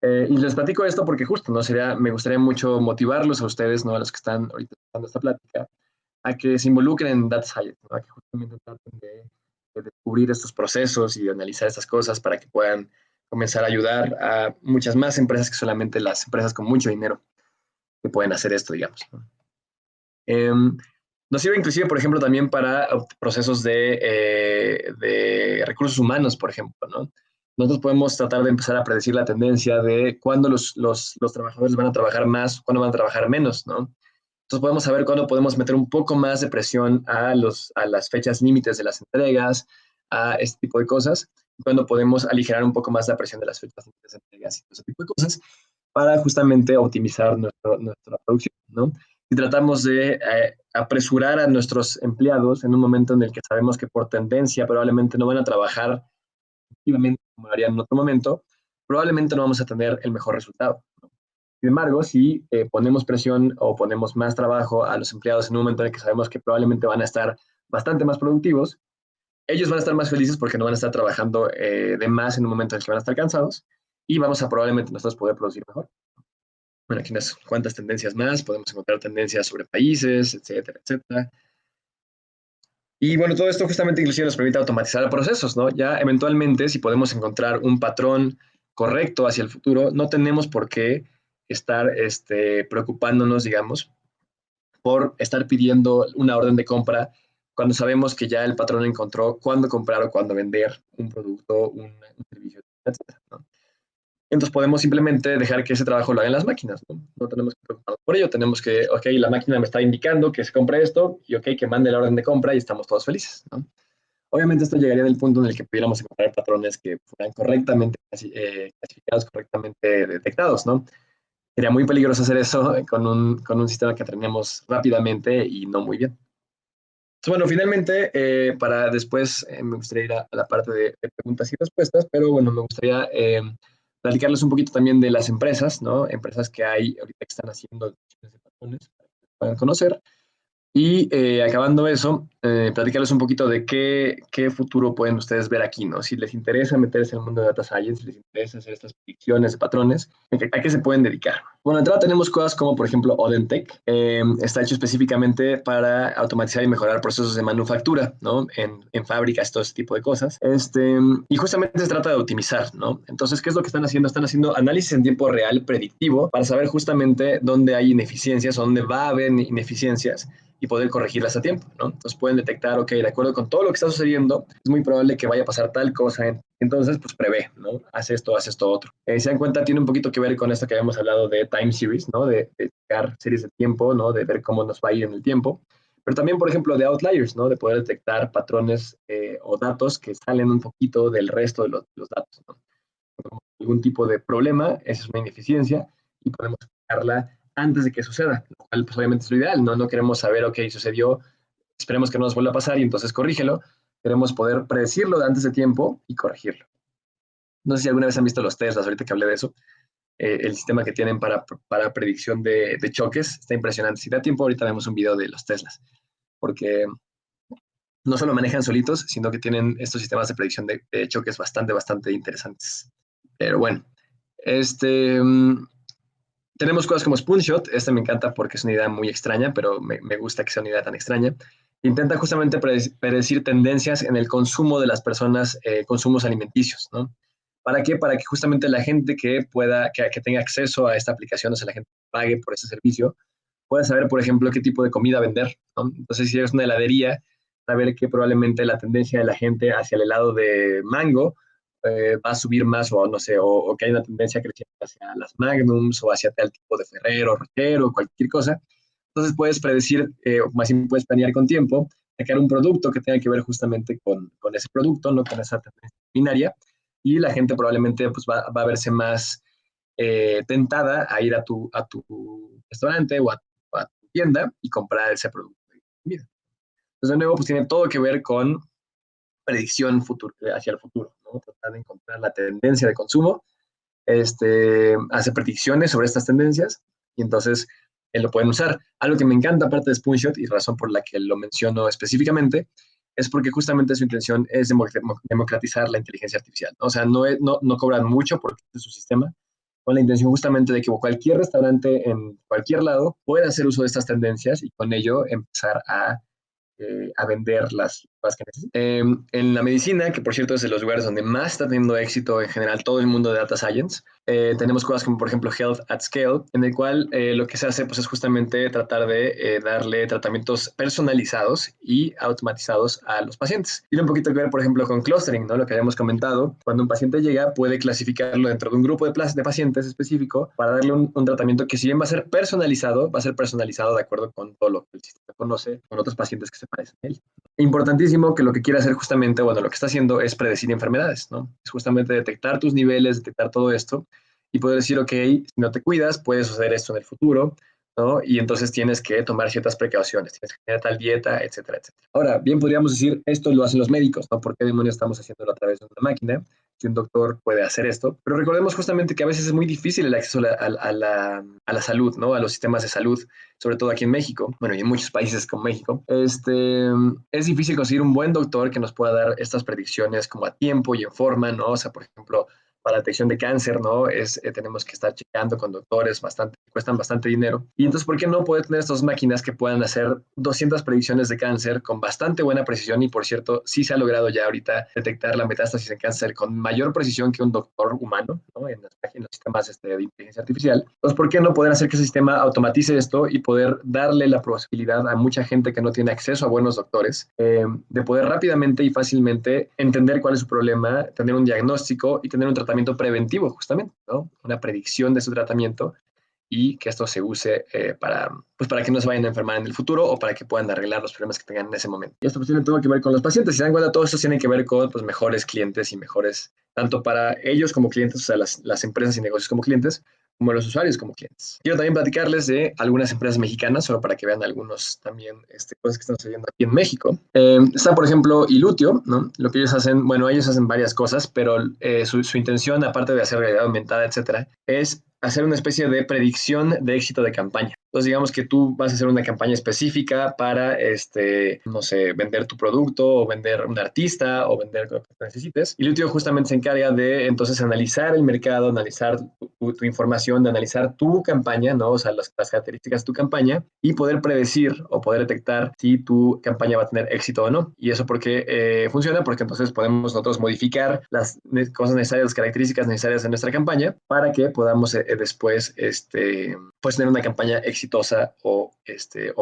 A: Y les platico esto porque justo, ¿no? Me gustaría mucho motivarlos a ustedes, ¿no? A los que están ahorita escuchando esta plática, a que se involucren en Data Science, ¿no? A que justamente traten de descubrir estos procesos y de analizar estas cosas para que puedan comenzar a ayudar a muchas más empresas que solamente las empresas con mucho dinero que pueden hacer esto, digamos, ¿no? Nos sirve inclusive, por ejemplo, también para procesos de recursos humanos, por ejemplo, ¿no? Nosotros podemos tratar de empezar a predecir la tendencia de cuándo los trabajadores van a trabajar más, cuándo van a trabajar menos, ¿no? Entonces podemos saber cuándo podemos meter un poco más de presión a las fechas límites de las entregas, a este tipo de cosas, cuándo podemos aligerar un poco más la presión de las fechas límites de entregas y todo ese tipo de cosas para justamente optimizar nuestra producción, ¿no? Y tratamos de apresurar a nuestros empleados en un momento en el que sabemos que por tendencia probablemente no van a trabajar activamente como lo harían en otro momento, probablemente no vamos a tener el mejor resultado, ¿no? Sin embargo, si ponemos presión o ponemos más trabajo a los empleados en un momento en el que sabemos que probablemente van a estar bastante más productivos, ellos van a estar más felices porque no van a estar trabajando de más en un momento en el que van a estar cansados y vamos a probablemente nosotros poder producir mejor. Bueno, aquí unas cuantas tendencias más, podemos encontrar tendencias sobre países, etcétera, etcétera. Y bueno, todo esto justamente inclusive nos permite automatizar procesos, ¿no? Ya eventualmente, si podemos encontrar un patrón correcto hacia el futuro, no tenemos por qué estar preocupándonos, digamos, por estar pidiendo una orden de compra cuando sabemos que ya el patrón encontró cuándo comprar o cuándo vender un producto, un servicio, etcétera, ¿no? Entonces podemos simplemente dejar que ese trabajo lo hagan las máquinas, ¿no? No tenemos que preocuparnos por ello, tenemos que, ok, la máquina me está indicando que se compre esto y ok, que mande la orden de compra y estamos todos felices, ¿no? Obviamente esto llegaría del punto en el que pudiéramos encontrar patrones que fueran correctamente clasificados, correctamente detectados, ¿no? Sería muy peligroso hacer eso con un sistema que aprendemos rápidamente y no muy bien. Entonces, bueno, finalmente, para después me gustaría ir a la parte de preguntas y respuestas, pero bueno, me gustaría platicarles un poquito también de las empresas, ¿no? Empresas que hay ahorita que están haciendo de patrones para que puedan conocer. Y acabando eso, platicarles un poquito de qué futuro pueden ustedes ver aquí, ¿no? Si les interesa meterse en el mundo de Data Science, si les interesa hacer estas predicciones de patrones, ¿a qué se pueden dedicar? Bueno, de entrada tenemos cosas como, por ejemplo, Odentech. Está hecho específicamente para automatizar y mejorar procesos de manufactura, ¿no? En fábricas, todo ese tipo de cosas. Y justamente se trata de optimizar, ¿no? Entonces, ¿qué es lo que están haciendo? Están haciendo análisis en tiempo real predictivo para saber justamente dónde hay ineficiencias o dónde va a haber ineficiencias y poder corregirlas a tiempo, ¿no? Entonces pueden detectar, ok, de acuerdo con todo lo que está sucediendo, es muy probable que vaya a pasar tal cosa. Entonces, pues prevé, ¿no? Haz esto, otro. Se dan cuenta, tiene un poquito que ver con esto que habíamos hablado de time series, ¿no? De sacar series de tiempo, ¿no? De ver cómo nos va a ir en el tiempo. Pero también, por ejemplo, de outliers, ¿no? De poder detectar patrones o datos que salen un poquito del resto de los datos, ¿no? Algún tipo de problema, esa es una ineficiencia y podemos sacarla antes de que suceda, lo cual pues obviamente es lo ideal, ¿no? No queremos saber, ok, sucedió, esperemos que no nos vuelva a pasar y entonces corrígelo, queremos poder predecirlo antes de tiempo y corregirlo. No sé si alguna vez han visto los Teslas, ahorita que hablé de eso, el sistema que tienen para predicción de choques está impresionante. Si da tiempo, ahorita vemos un video de los Teslas, porque no solo manejan solitos, sino que tienen estos sistemas de predicción de choques bastante interesantes. Pero bueno, este, tenemos cosas como Spoonshot. Este me encanta porque es una idea muy extraña, pero me gusta que sea una idea tan extraña. Intenta justamente predecir tendencias en el consumo de las personas, consumos alimenticios, ¿no? ¿Para qué? Para que justamente la gente que pueda, que tenga acceso a esta aplicación, o sea, la gente que pague por ese servicio, pueda saber, por ejemplo, qué tipo de comida vender, ¿no? Entonces, si eres una heladería, saber que probablemente la tendencia de la gente hacia el helado de mango va a subir más, o no sé, o que hay una tendencia creciente hacia las Magnums, o hacia tal tipo de Ferrero, Rocher, cualquier cosa. Entonces puedes predecir, o más bien puedes planear con tiempo, sacar un producto que tenga que ver justamente con ese producto, no con esa tendencia binaria, y la gente probablemente pues, va a verse más tentada a ir a tu restaurante o a tu tienda y comprar ese producto de comida. Entonces, de nuevo, pues tiene todo que ver con predicción hacia el futuro, ¿no? Tratar de encontrar la tendencia de consumo, hace predicciones sobre estas tendencias y entonces lo pueden usar. Algo que me encanta aparte de Spoonshot y razón por la que lo menciono específicamente es porque justamente su intención es democratizar la inteligencia artificial, ¿no? O sea, no cobran mucho porque es su sistema, con la intención justamente de que cualquier restaurante en cualquier lado pueda hacer uso de estas tendencias y con ello empezar a vender las cosas que necesitan. En la medicina, que por cierto es de los lugares donde más está teniendo éxito en general todo el mundo de data science, tenemos cosas como por ejemplo Health at Scale, en el cual lo que se hace pues, es justamente tratar de darle tratamientos personalizados y automatizados a los pacientes. Tiene un poquito que ver, por ejemplo, con clustering, ¿no? Lo que habíamos comentado. Cuando un paciente llega, puede clasificarlo dentro de un grupo de pacientes específico para darle un tratamiento que si bien va a ser personalizado de acuerdo con todo lo que el sistema conoce, con otros pacientes que se parecen a él. Importantísimo que lo que quiere hacer justamente, bueno, lo que está haciendo es predecir enfermedades, ¿no? Es justamente detectar tus niveles, detectar todo esto y poder decir, ok, si no te cuidas, puedes hacer esto en el futuro, ¿no? Y entonces tienes que tomar ciertas precauciones, tienes que tener tal dieta, etcétera, etcétera. Ahora, bien podríamos decir, esto lo hacen los médicos, ¿no? ¿Por qué demonios estamos haciéndolo a través de una máquina? Si un doctor puede hacer esto. Pero recordemos justamente que a veces es muy difícil el acceso a la salud, ¿no? A los sistemas de salud, sobre todo aquí en México, bueno, y en muchos países como México. Es difícil conseguir un buen doctor que nos pueda dar estas predicciones como a tiempo y en forma, ¿no? O sea, por ejemplo, para la detección de cáncer, ¿no? Tenemos que estar checando con doctores que cuestan bastante dinero. Y entonces, ¿por qué no poder tener estas máquinas que puedan hacer 200 predicciones de cáncer con bastante buena precisión? Y por cierto, sí se ha logrado ya ahorita detectar la metástasis en cáncer con mayor precisión que un doctor humano, ¿no? En los sistemas de inteligencia artificial. Entonces, ¿por qué no poder hacer que ese sistema automatice esto y poder darle la posibilidad a mucha gente que no tiene acceso a buenos doctores de poder rápidamente y fácilmente entender cuál es su problema, tener un diagnóstico y tener un tratamiento preventivo, justamente, ¿no? Una predicción de su tratamiento y que esto se use para que no se vayan a enfermar en el futuro o para que puedan arreglar los problemas que tengan en ese momento. Y esto pues tiene todo que ver con los pacientes. Si se dan cuenta, todo esto tiene que ver con pues, mejores clientes y mejores, tanto para ellos como clientes, o sea, las empresas y negocios como clientes, como los usuarios como clientes. Quiero también platicarles de algunas empresas mexicanas, solo para que vean algunos también cosas que están sucediendo aquí en México. Está, por ejemplo, Ilutio, ¿no? Lo que ellos hacen, bueno, ellos hacen varias cosas, pero su intención, aparte de hacer realidad aumentada, etcétera, es hacer una especie de predicción de éxito de campaña. Entonces, digamos que tú vas a hacer una campaña específica para, no sé, vender tu producto o vender un artista o vender lo que necesites. Y Lutio justamente se encarga de, entonces, analizar el mercado, analizar tu información, de analizar tu campaña, ¿no? O sea, las características de tu campaña y poder predecir o poder detectar si tu campaña va a tener éxito o no. ¿Y eso por qué funciona? Porque entonces podemos nosotros modificar las cosas necesarias, las características necesarias de nuestra campaña para que podamos después, pues tener una campaña exitosa o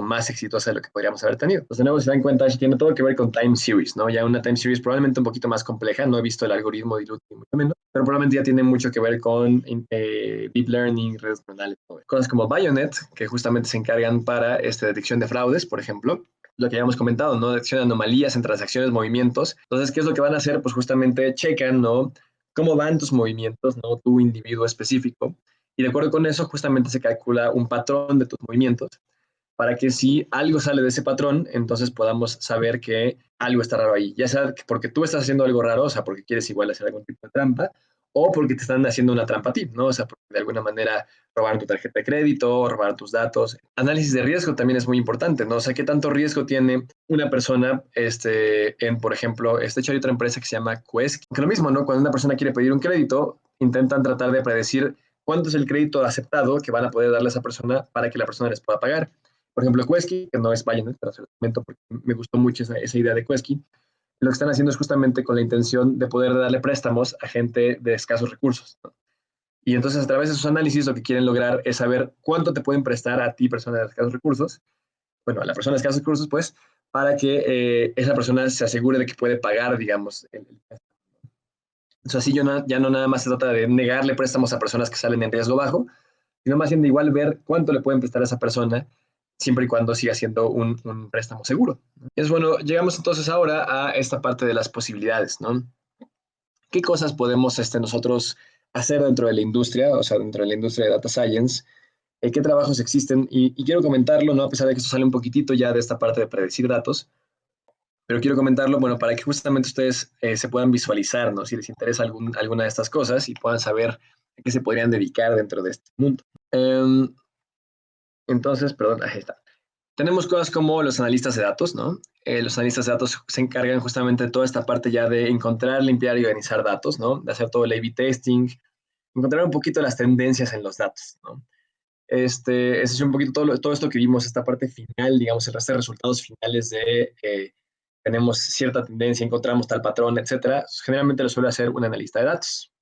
A: más exitosa de lo que podríamos haber tenido. Entonces, de nuevo, si se dan cuenta, tiene todo que ver con time series, ¿no? Ya una time series probablemente un poquito más compleja, no he visto el algoritmo de Illuti mucho menos, pero probablemente ya tiene mucho que ver con deep learning, redes neuronales, cosas como Bayonet, que justamente se encargan para detección de fraudes, por ejemplo, lo que habíamos comentado, ¿no? Detección de anomalías en transacciones, movimientos. Entonces, ¿qué es lo que van a hacer? Pues justamente checan, ¿no? Cómo van tus movimientos, ¿no? Tu individuo específico. Y de acuerdo con eso, justamente se calcula un patrón de tus movimientos para que si algo sale de ese patrón, entonces podamos saber que algo está raro ahí. Ya sea porque tú estás haciendo algo raro, o sea, porque quieres igual hacer algún tipo de trampa, o porque te están haciendo una trampa a ti, ¿no? O sea, porque de alguna manera robaron tu tarjeta de crédito, robaron tus datos. Análisis de riesgo también es muy importante, ¿no? O sea, ¿qué tanto riesgo tiene una persona en, por ejemplo, de hecho hay otra empresa que se llama Quesky, que lo mismo, ¿no? Cuando una persona quiere pedir un crédito, intentan tratar de predecir cuánto es el crédito aceptado que van a poder darle a esa persona para que la persona les pueda pagar. Por ejemplo, Quesky, que no es Binance, pero se lo comento porque me gustó mucho esa idea de Quesky, lo que están haciendo es justamente con la intención de poder darle préstamos a gente de escasos recursos, ¿no? Y entonces a través de sus análisis lo que quieren lograr es saber cuánto te pueden prestar a ti, persona de escasos recursos, bueno, a la persona de escasos recursos, pues, para que esa persona se asegure de que puede pagar, digamos, el préstamo. Entonces así ya no nada más se trata de negarle préstamos a personas que salen en riesgo bajo, sino más bien de igual ver cuánto le pueden prestar a esa persona, siempre y cuando siga siendo un préstamo seguro. Es bueno, llegamos entonces ahora a esta parte de las posibilidades, ¿no? ¿Qué cosas podemos nosotros hacer dentro de la industria, o sea, dentro de la industria de Data Science? ¿Qué trabajos existen? Y quiero comentarlo, ¿no? A pesar de que esto sale un poquitito ya de esta parte de predecir datos, pero quiero comentarlo, bueno, para que justamente ustedes se puedan visualizar, ¿no? Si les interesa alguna de estas cosas y puedan saber a qué se podrían dedicar dentro de este mundo. Entonces, perdón, ahí está. Tenemos cosas como los analistas de datos, ¿no? Los analistas de datos se encargan justamente de toda esta parte ya de encontrar, limpiar y organizar datos, ¿no? De hacer todo el A/B testing, encontrar un poquito las tendencias en los datos, ¿no? Ese es un poquito todo esto que vimos, esta parte final, digamos, el resto de resultados finales de tenemos cierta tendencia, encontramos tal patrón, etcétera. Generalmente lo suele hacer un analista de datos.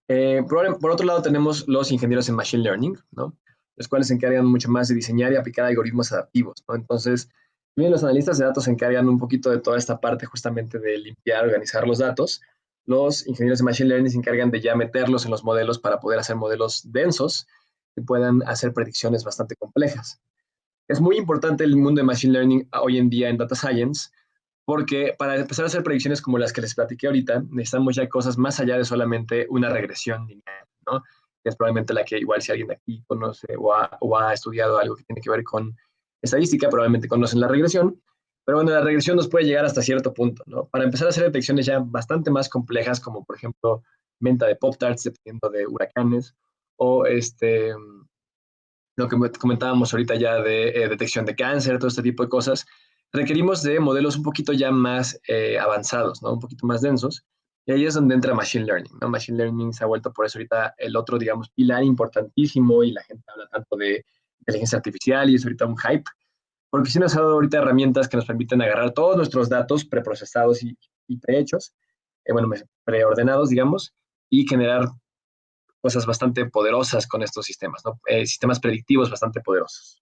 A: Por otro lado, tenemos los ingenieros en Machine Learning, ¿no? Los cuales se encargan mucho más de diseñar y aplicar algoritmos adaptivos, ¿no? Entonces, bien, los analistas de datos se encargan un poquito de toda esta parte justamente de limpiar, organizar los datos. Los ingenieros de Machine Learning se encargan de ya meterlos en los modelos para poder hacer modelos densos que puedan hacer predicciones bastante complejas. Es muy importante el mundo de Machine Learning hoy en día en Data Science, porque para empezar a hacer predicciones como las que les platiqué ahorita, necesitamos ya cosas más allá de solamente una regresión lineal, ¿no? Que es probablemente la que igual si alguien de aquí conoce o ha estudiado algo que tiene que ver con estadística, probablemente conocen la regresión, pero bueno, la regresión nos puede llegar hasta cierto punto, ¿no? Para empezar a hacer detecciones ya bastante más complejas, como por ejemplo venta de Pop-Tarts dependiendo de huracanes, o lo que comentábamos ahorita ya de detección de cáncer, todo este tipo de cosas, requerimos de modelos un poquito ya más avanzados, ¿no? Un poquito más densos. Y ahí es donde entra Machine Learning, ¿no? Machine Learning se ha vuelto por eso ahorita el otro, digamos, pilar importantísimo y la gente habla tanto de inteligencia artificial y es ahorita un hype, porque sí nos ha dado ahorita herramientas que nos permiten agarrar todos nuestros datos preprocesados y prehechos, bueno, preordenados, digamos, y generar cosas bastante poderosas con estos sistemas, ¿no? Sistemas predictivos bastante poderosos.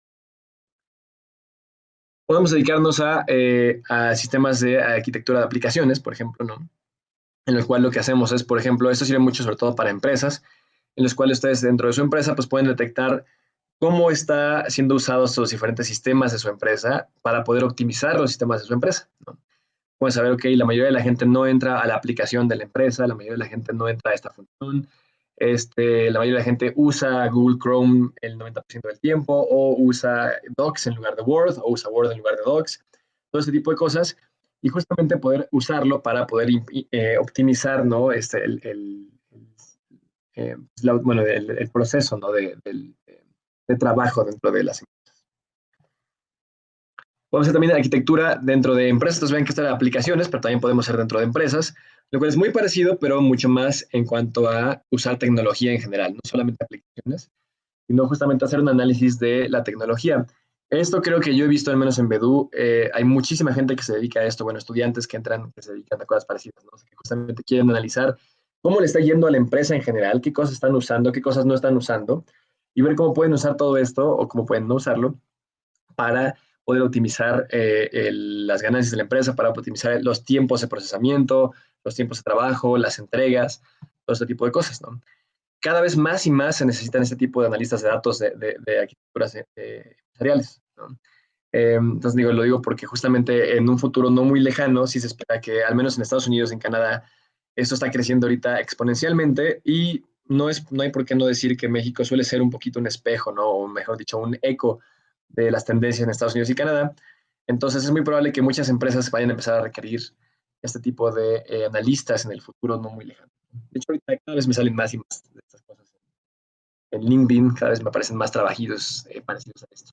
A: Podemos dedicarnos a sistemas de arquitectura de aplicaciones, por ejemplo, ¿no? En el cual lo que hacemos es, por ejemplo, esto sirve mucho sobre todo para empresas, en los cuales ustedes dentro de su empresa pues pueden detectar cómo está siendo usados los diferentes sistemas de su empresa para poder optimizar los sistemas de su empresa, ¿no? Pueden saber, ok, la mayoría de la gente no entra a la aplicación de la empresa, la mayoría de la gente no entra a esta función, la mayoría de la gente usa Google Chrome el 90% del tiempo, o usa Docs en lugar de Word, o usa Word en lugar de Docs, todo este tipo de cosas, y justamente poder usarlo para poder optimizar, ¿no? Bueno, el proceso, ¿no? de trabajo dentro de las empresas. Podemos hacer también arquitectura dentro de empresas. Entonces ven que están aplicaciones, pero también podemos hacer dentro de empresas, lo cual es muy parecido, pero mucho más en cuanto a usar tecnología en general, no solamente aplicaciones, sino justamente hacer un análisis de la tecnología. Esto creo que yo he visto, al menos en Bedú, hay muchísima gente que se dedica a esto, bueno, estudiantes que entran, que se dedican a cosas parecidas, ¿no? O sea, que justamente quieren analizar cómo le está yendo a la empresa en general, qué cosas están usando, qué cosas no están usando, y ver cómo pueden usar todo esto o cómo pueden no usarlo para poder optimizar las ganancias de la empresa, para optimizar los tiempos de procesamiento, los tiempos de trabajo, las entregas, todo este tipo de cosas, ¿no? Cada vez más y más se necesitan este tipo de analistas de datos de arquitecturas empresariales, ¿no? Entonces lo digo porque justamente en un futuro no muy lejano sí se espera que al menos en Estados Unidos, en Canadá, esto está creciendo ahorita exponencialmente y no hay por qué no decir que México suele ser un poquito un espejo, ¿no? O mejor dicho, un eco de las tendencias en Estados Unidos y Canadá. Entonces es muy probable que muchas empresas vayan a empezar a requerir este tipo de analistas en el futuro no muy lejano. De hecho, ahorita cada vez me salen más y más de estas cosas. En LinkedIn cada vez me aparecen más trabajitos parecidos a esto.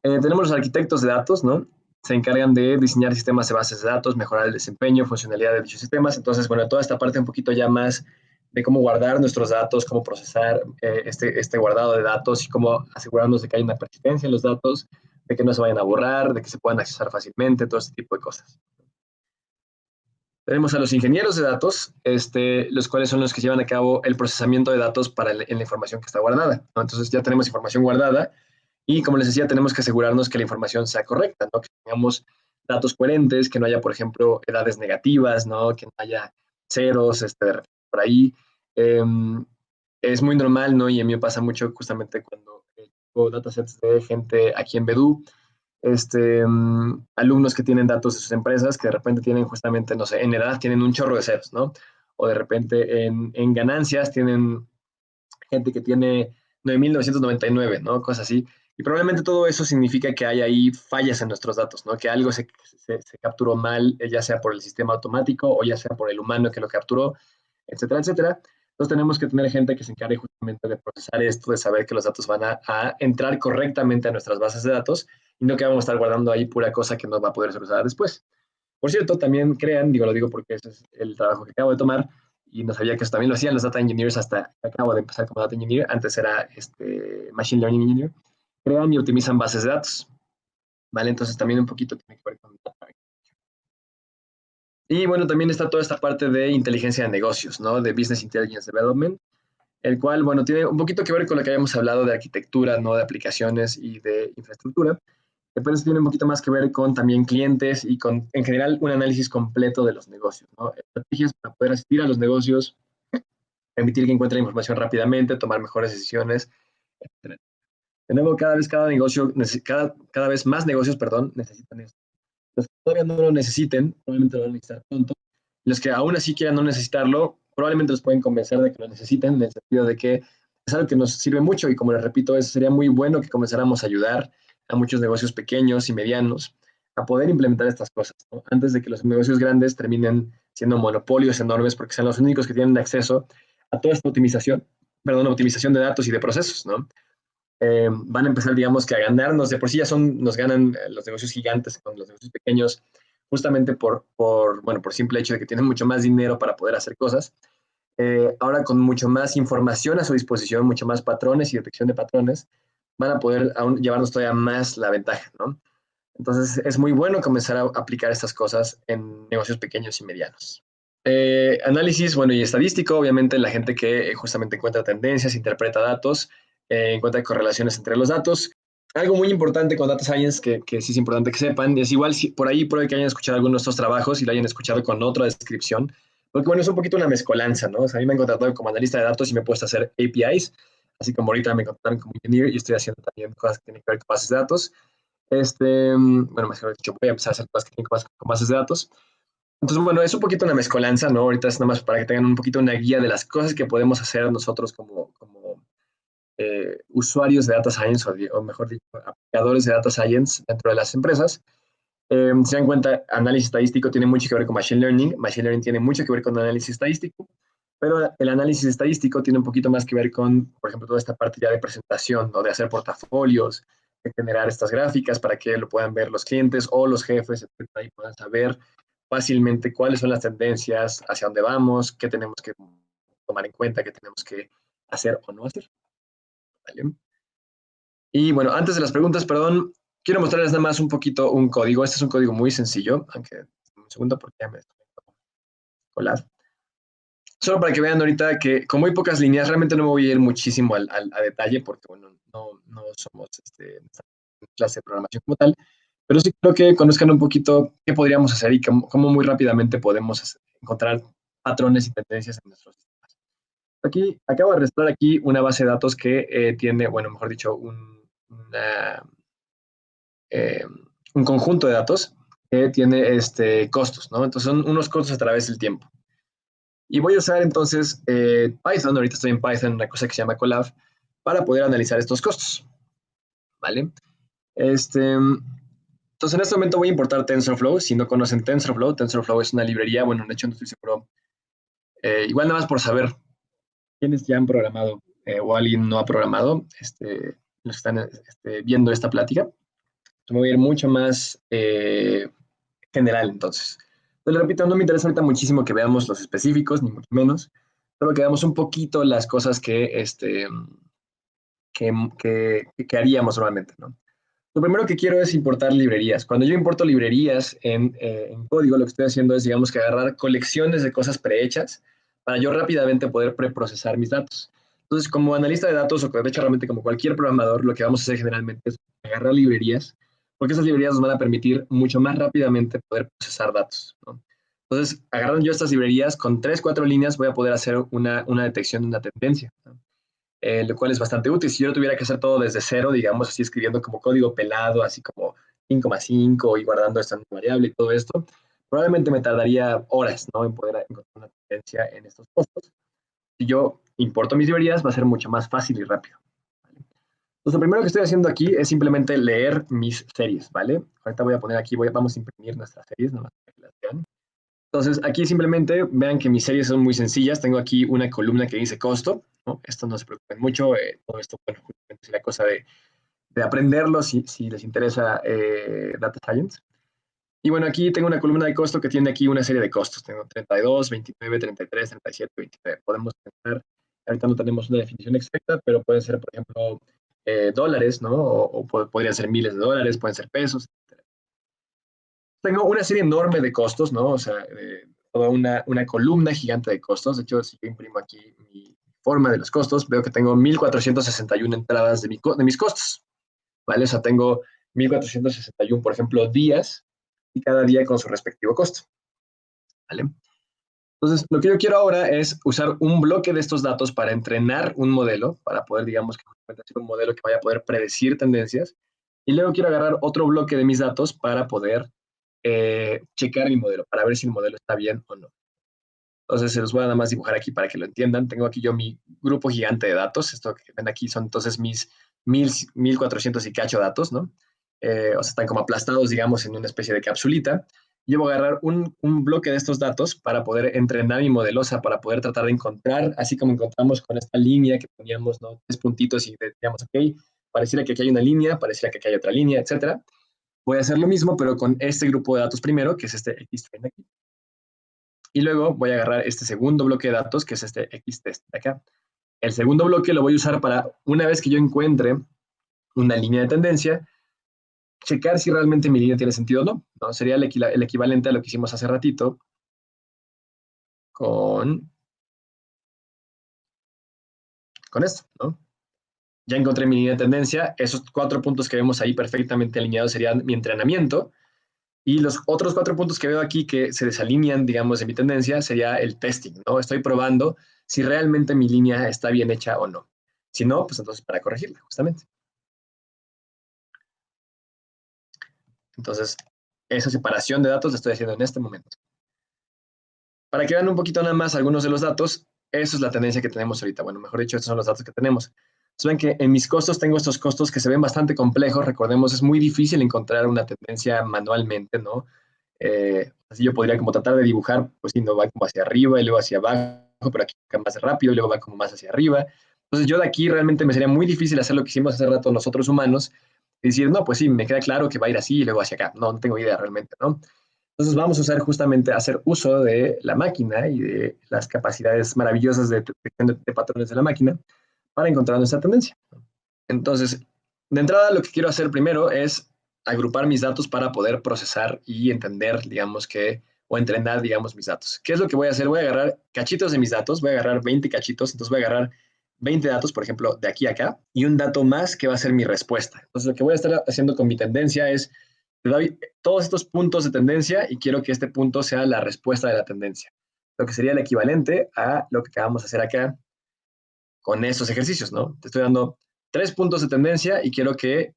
A: Tenemos los arquitectos de datos, ¿no? Se encargan de diseñar sistemas de bases de datos, mejorar el desempeño, funcionalidad de dichos sistemas. Entonces, bueno, toda esta parte un poquito ya más de cómo guardar nuestros datos, cómo procesar este guardado de datos y cómo asegurarnos de que hay una persistencia en los datos, de que no se vayan a borrar, de que se puedan accesar fácilmente, todo este tipo de cosas. Tenemos a los ingenieros de datos, los cuales son los que llevan a cabo el procesamiento de datos en la información que está guardada, ¿no? Entonces ya tenemos información guardada y, como les decía, tenemos que asegurarnos que la información sea correcta, ¿no? Que tengamos datos coherentes, que no haya, por ejemplo, edades negativas, ¿no? Que no haya ceros por ahí. Eh, es muy normal, ¿no? Y a mí me pasa mucho justamente cuando tengo datasets de gente aquí en Bedú, alumnos que tienen datos de sus empresas que de repente tienen justamente, no sé, en edad tienen un chorro de ceros, ¿no? O de repente en ganancias tienen gente que tiene 9.999, ¿no? Cosas así. Y probablemente todo eso significa que hay ahí fallas en nuestros datos, ¿no? Que algo se capturó mal, ya sea por el sistema automático o ya sea por el humano que lo capturó, etcétera, etcétera. Entonces tenemos que tener gente que se encargue justamente de procesar esto, de saber que los datos van a entrar correctamente a nuestras bases de datos y no que vamos a estar guardando ahí pura cosa que no va a poder ser usada después. Por cierto, también crean, digo, lo digo porque ese es el trabajo que acabo de tomar y no sabía que eso también lo hacían los data engineers hasta que acabo de empezar como data engineer, antes era machine learning engineer, crean y optimizan bases de datos, ¿vale? Entonces también un poquito tiene que ver con data. Y bueno, también está toda esta parte de inteligencia de negocios, ¿no? De Business Intelligence Development, el cual, bueno, tiene un poquito que ver con lo que habíamos hablado de arquitectura, ¿no? De aplicaciones y de infraestructura, pero eso tiene un poquito más que ver con también clientes y con, en general, un análisis completo de los negocios, ¿no? Estrategias para poder asistir a los negocios, permitir que encuentren información rápidamente, tomar mejores decisiones, etc. De nuevo, cada vez más negocios, perdón, necesitan esto. Los que todavía no lo necesiten, probablemente lo van a necesitar pronto. Los que aún así quieran no necesitarlo, probablemente los pueden convencer de que lo necesiten, en el sentido de que es algo que nos sirve mucho y, como les repito, eso sería muy bueno que comenzáramos a ayudar a muchos negocios pequeños y medianos a poder implementar estas cosas, ¿no? Antes de que los negocios grandes terminen siendo monopolios enormes porque sean los únicos que tienen acceso a toda esta optimización de datos y de procesos, ¿no? Van a empezar, digamos, que a ganarnos, de por sí ya nos ganan los negocios gigantes con los negocios pequeños, justamente bueno, por simple hecho de que tienen mucho más dinero para poder hacer cosas. Ahora, con mucho más información a su disposición, mucho más patrones y detección de patrones, van a poder aún llevarnos todavía más la ventaja, ¿no? Entonces, es muy bueno comenzar a aplicar estas cosas en negocios pequeños y medianos. Análisis, bueno, y estadístico, obviamente la gente que justamente encuentra tendencias, interpreta datos, encuentra correlaciones entre los datos. Algo muy importante con Data Science, que sí es importante que sepan, es igual si por ahí puede que hayan escuchado algunos de estos trabajos y lo hayan escuchado con otra descripción, porque bueno, es un poquito una mezcolanza, ¿no? O sea, a mí me han contratado como analista de datos y me he puesto a hacer APIs, así como ahorita me contrataron como engineer y estoy haciendo también cosas que tienen que ver con bases de datos. Bueno, mejor dicho, voy a empezar a hacer cosas que tienen que ver con bases de datos. Entonces, bueno, es un poquito una mezcolanza, ¿no? Ahorita es nada más para que tengan un poquito una guía de las cosas que podemos hacer nosotros como usuarios de Data Science, o mejor dicho, aplicadores de Data Science dentro de las empresas. Se dan cuenta, análisis estadístico tiene mucho que ver con Machine Learning tiene mucho que ver con análisis estadístico, pero el análisis estadístico tiene un poquito más que ver con, por ejemplo, toda esta parte ya de presentación, ¿no? De hacer portafolios, de generar estas gráficas para que lo puedan ver los clientes o los jefes, etcétera, y puedan saber fácilmente cuáles son las tendencias, hacia dónde vamos, qué tenemos que tomar en cuenta, qué tenemos que hacer o no hacer. ¿Vale? Y bueno, antes de las preguntas, perdón, quiero mostrarles nada más un poquito un código. Este es un código muy sencillo, aunque un segundo porque ya me colar. Solo para que vean ahorita que con muy pocas líneas, realmente no me voy a ir muchísimo a detalle porque, bueno, no somos clase de programación como tal, pero sí creo que conozcan un poquito qué podríamos hacer y cómo muy rápidamente podemos encontrar patrones y tendencias en nuestros sistemas. Acabo de registrar aquí una base de datos que tiene, bueno, mejor dicho, eh, un conjunto de datos que tiene costos, ¿no? Entonces son unos costos a través del tiempo. Y voy a usar entonces Python, ahorita estoy en Python, una cosa que se llama Colab, para poder analizar estos costos, ¿vale? Entonces en este momento voy a importar TensorFlow. Si no conocen TensorFlow, TensorFlow es una librería, bueno, de hecho no estoy seguro Igual nada más por saber quiénes ya han programado o alguien no ha programado, los que están viendo esta plática. Me voy a ir mucho más general entonces. Entonces, repito, no me interesa ahorita muchísimo que veamos los específicos, ni mucho menos, solo que veamos un poquito las cosas que haríamos normalmente, ¿no? Lo primero que quiero es importar librerías. Cuando yo importo librerías en código, lo que estoy haciendo es, digamos, que agarrar colecciones de cosas prehechas para yo rápidamente poder preprocesar mis datos. Entonces, como analista de datos, o de hecho realmente como cualquier programador, lo que vamos a hacer generalmente es agarrar librerías, porque esas librerías nos van a permitir mucho más rápidamente poder procesar datos, ¿no? Entonces, agarrando yo estas librerías, con 3, 4 líneas voy a poder hacer una detección de una tendencia, ¿no? Lo cual es bastante útil. Si yo tuviera que hacer todo desde cero, digamos, así escribiendo como código pelado, así como 5,5 y guardando esta variable y todo esto, probablemente me tardaría horas, ¿no?, en poder encontrar una tendencia en estos costos. Si yo importo mis librerías, va a ser mucho más fácil y rápido, ¿vale? Entonces, lo primero que estoy haciendo aquí es simplemente leer mis series, ¿vale? Ahorita voy a poner aquí, vamos a imprimir nuestras series, ¿no?, para que las vean. Entonces, aquí simplemente vean que mis series son muy sencillas. Tengo aquí una columna que dice costo, ¿no? Esto no se preocupen mucho. Todo esto, bueno, justamente es la cosa de aprenderlo si les interesa Data Science. Y bueno, aquí tengo una columna de costo que tiene aquí una serie de costos. Tengo 32, 29, 33, 37, 29. Podemos pensar, ahorita no tenemos una definición exacta, pero pueden ser, por ejemplo, dólares, ¿no? O podrían ser miles de dólares, pueden ser pesos. Tengo una serie enorme de costos, ¿no? O sea, toda una columna gigante de costos. De hecho, si yo imprimo aquí mi forma de los costos, veo que tengo 1,461 entradas de mis costos, ¿vale? O sea, tengo 1,461, por ejemplo, días, y cada día con su respectivo costo, ¿vale? Entonces, lo que yo quiero ahora es usar un bloque de estos datos para entrenar un modelo, para poder, digamos, que hacer un modelo que vaya a poder predecir tendencias, y luego quiero agarrar otro bloque de mis datos para poder checar mi modelo, para ver si el modelo está bien o no. Entonces, se los voy a nada más dibujar aquí para que lo entiendan. Tengo aquí yo mi grupo gigante de datos. Esto que ven aquí son entonces mis 1,400 y cacho datos, ¿no? O sea, están como aplastados, digamos, en una especie de capsulita. Yo voy a agarrar un bloque de estos datos para poder entrenar mi modelo, o sea, para poder tratar de encontrar, así como encontramos con esta línea que poníamos, ¿no?, 3 puntitos y decíamos, ok, pareciera que aquí hay una línea, pareciera que aquí hay otra línea, etcétera. Voy a hacer lo mismo, pero con este grupo de datos primero, que es este X-Train aquí. Y luego voy a agarrar este segundo bloque de datos, que es este X-Test de acá. El segundo bloque lo voy a usar para, una vez que yo encuentre una línea de tendencia, checar si realmente mi línea tiene sentido o no, ¿no? Sería el equivalente a lo que hicimos hace ratito con esto, ¿no? Ya encontré mi línea de tendencia. Esos 4 puntos que vemos ahí perfectamente alineados serían mi entrenamiento. Y los otros 4 puntos que veo aquí que se desalinean, digamos, de mi tendencia, sería el testing, ¿no? Estoy probando si realmente mi línea está bien hecha o no. Si no, pues entonces para corregirla, justamente. Entonces, esa separación de datos la estoy haciendo en este momento. Para que vean un poquito nada más algunos de los datos, eso es la tendencia que tenemos ahorita. Bueno, mejor dicho, estos son los datos que tenemos. Entonces, ven que en mis costos tengo estos costos que se ven bastante complejos. Recordemos, es muy difícil encontrar una tendencia manualmente, ¿no? Así yo podría como tratar de dibujar, pues si no va como hacia arriba y luego hacia abajo, pero aquí va más rápido y luego va como más hacia arriba. Entonces yo de aquí realmente me sería muy difícil hacer lo que hicimos hace rato nosotros humanos y decir, no, pues sí, me queda claro que va a ir así y luego hacia acá. No, no tengo idea realmente, ¿no? Entonces vamos a usar justamente, hacer uso de la máquina y de las capacidades maravillosas de detección de patrones de la máquina para encontrar nuestra tendencia. Entonces, de entrada lo que quiero hacer primero es agrupar mis datos para poder procesar y entender, digamos que, o entrenar, digamos, mis datos. ¿Qué es lo que voy a hacer? Voy a agarrar cachitos de mis datos, voy a agarrar 20 cachitos, entonces voy a agarrar 20 datos, por ejemplo, de aquí a acá, y un dato más que va a ser mi respuesta. Entonces, lo que voy a estar haciendo con mi tendencia es, te doy todos estos puntos de tendencia y quiero que este punto sea la respuesta de la tendencia, lo que sería el equivalente a lo que acabamos de hacer acá con estos ejercicios, ¿no? Te estoy dando 3 puntos de tendencia y quiero que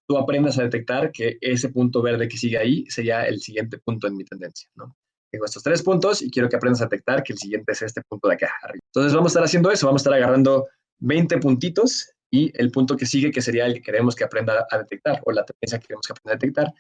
A: tú aprendas a detectar que ese punto verde que sigue ahí sería el siguiente punto en mi tendencia, ¿no? Tengo estos 3 puntos y quiero que aprendas a detectar que el siguiente es este punto de acá arriba. Entonces vamos a estar haciendo eso, vamos a estar agarrando 20 puntitos y el punto que sigue, que sería el que queremos que aprenda a detectar, o la tendencia que queremos que aprenda a detectar.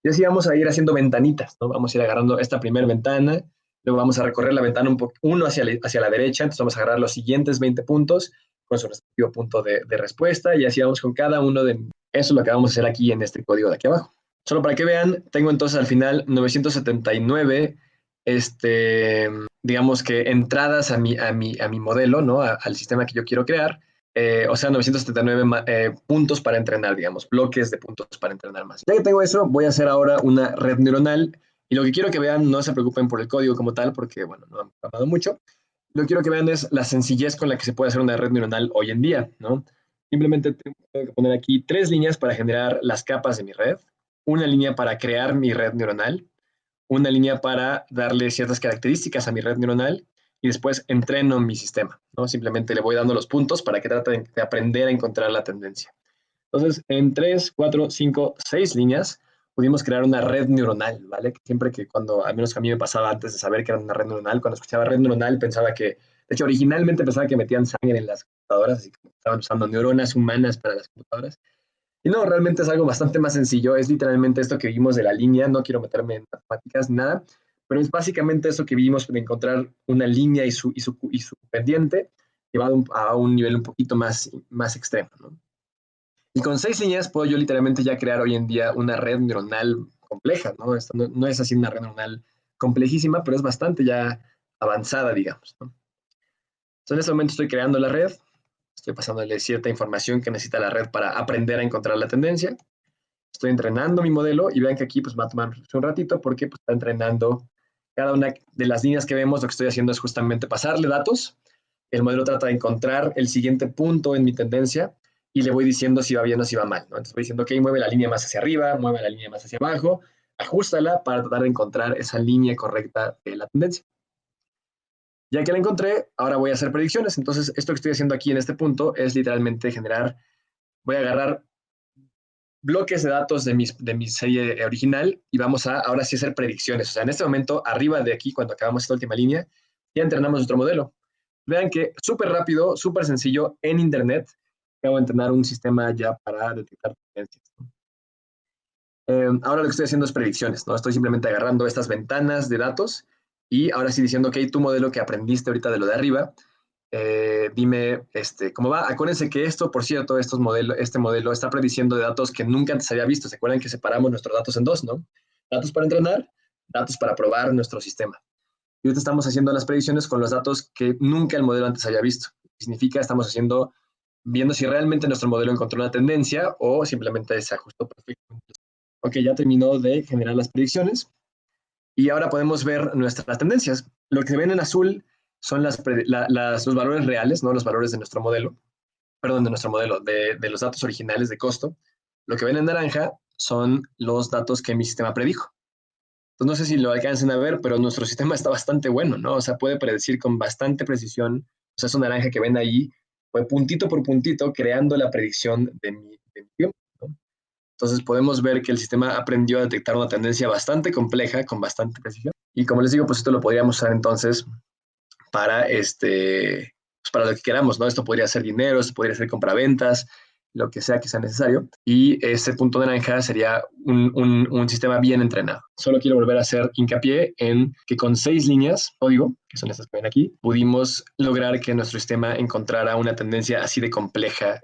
A: Y así vamos a ir haciendo ventanitas, ¿no? Vamos a ir agarrando esta primera ventana, Luego vamos a recorrer la ventana uno hacia la derecha, entonces vamos a agarrar los siguientes 20 puntos con su respectivo punto de respuesta y así vamos con cada uno de... Eso es lo que vamos a hacer aquí en este código de aquí abajo. Solo para que vean, tengo entonces al final 979, digamos que entradas a mi modelo, ¿no? Al sistema que yo quiero crear. O sea, 979 puntos para entrenar, digamos, bloques de puntos para entrenar más. Ya que tengo eso, voy a hacer ahora una red neuronal. Y lo que quiero que vean, no se preocupen por el código como tal, porque, bueno, no han hablado mucho. Lo que quiero que vean es la sencillez con la que se puede hacer una red neuronal hoy en día, ¿no? Simplemente tengo que poner aquí 3 líneas para generar las capas de mi red, una línea para crear mi red neuronal, una línea para darle ciertas características a mi red neuronal y después entreno mi sistema, ¿no? Simplemente le voy dando los puntos para que trate de aprender a encontrar la tendencia. Entonces, en 3, 4, 5, 6 líneas pudimos crear una red neuronal, ¿vale? Siempre que cuando, al menos a mí me pasaba antes de saber que era una red neuronal, cuando escuchaba red neuronal pensaba que, de hecho, originalmente pensaba que metían sangre en las computadoras, así que estaban usando neuronas humanas para las computadoras. Y no, realmente es algo bastante más sencillo, es literalmente esto que vimos de la línea, no quiero meterme en matemáticas ni nada, pero es básicamente eso que vimos de encontrar una línea y su pendiente llevado a un nivel un poquito más extremo, ¿no? Y con 6 líneas puedo yo literalmente ya crear hoy en día una red neuronal compleja, ¿no? Esto no es así una red neuronal complejísima, pero es bastante ya avanzada, digamos, ¿no? Entonces, en este momento estoy creando la red, estoy pasándole cierta información que necesita la red para aprender a encontrar la tendencia. Estoy entrenando mi modelo y vean que aquí pues va a tomar un ratito porque pues, está entrenando cada una de las líneas que vemos. Lo que estoy haciendo es justamente pasarle datos. El modelo trata de encontrar el siguiente punto en mi tendencia y le voy diciendo si va bien o si va mal, ¿no? Entonces voy diciendo, ok, mueve la línea más hacia arriba, mueve la línea más hacia abajo, ajustala para tratar de encontrar esa línea correcta de la tendencia. Ya que la encontré, ahora voy a hacer predicciones. Entonces, esto que estoy haciendo aquí en este punto es literalmente voy a agarrar bloques de datos de mi serie original y vamos a ahora sí hacer predicciones. O sea, en este momento, arriba de aquí, cuando acabamos esta última línea, ya entrenamos nuestro modelo. Vean que súper rápido, súper sencillo, en Internet, acabo de entrenar un sistema ya para detectar tendencias. Ahora lo que estoy haciendo es predicciones, ¿no? Estoy simplemente agarrando estas ventanas de datos y ahora sí diciendo, ok, tu modelo que aprendiste ahorita de lo de arriba, dime cómo va. Acuérdense que esto, por cierto, este modelo está prediciendo de datos que nunca antes había visto. ¿Se acuerdan que separamos nuestros datos en dos, no? Datos para entrenar, datos para probar nuestro sistema. Y ahorita estamos haciendo las predicciones con los datos que nunca el modelo antes había visto. Significa, estamos viendo si realmente nuestro modelo encontró una tendencia o simplemente se ajustó perfectamente. Ok, ya terminó de generar las predicciones y ahora podemos ver nuestras tendencias. Lo que se ven en azul son los valores reales, ¿no? Los valores de nuestro modelo, de los datos originales de costo. Lo que ven en naranja son los datos que mi sistema predijo. Entonces, no sé si lo alcancen a ver, pero nuestro sistema está bastante bueno, ¿no? O sea, puede predecir con bastante precisión. O sea, esa naranja que ven ahí fue puntito por puntito creando la predicción de mi tiempo, ¿no? Entonces, podemos ver que el sistema aprendió a detectar una tendencia bastante compleja con bastante precisión. Y como les digo, pues esto lo podríamos usar entonces para, pues para lo que queramos, ¿no? Esto podría ser dinero, esto podría ser compraventas, lo que sea necesario. Y ese punto naranja sería un sistema bien entrenado. Solo quiero volver a hacer hincapié en que con 6 líneas código, que son estas que ven aquí, pudimos lograr que nuestro sistema encontrara una tendencia así de compleja.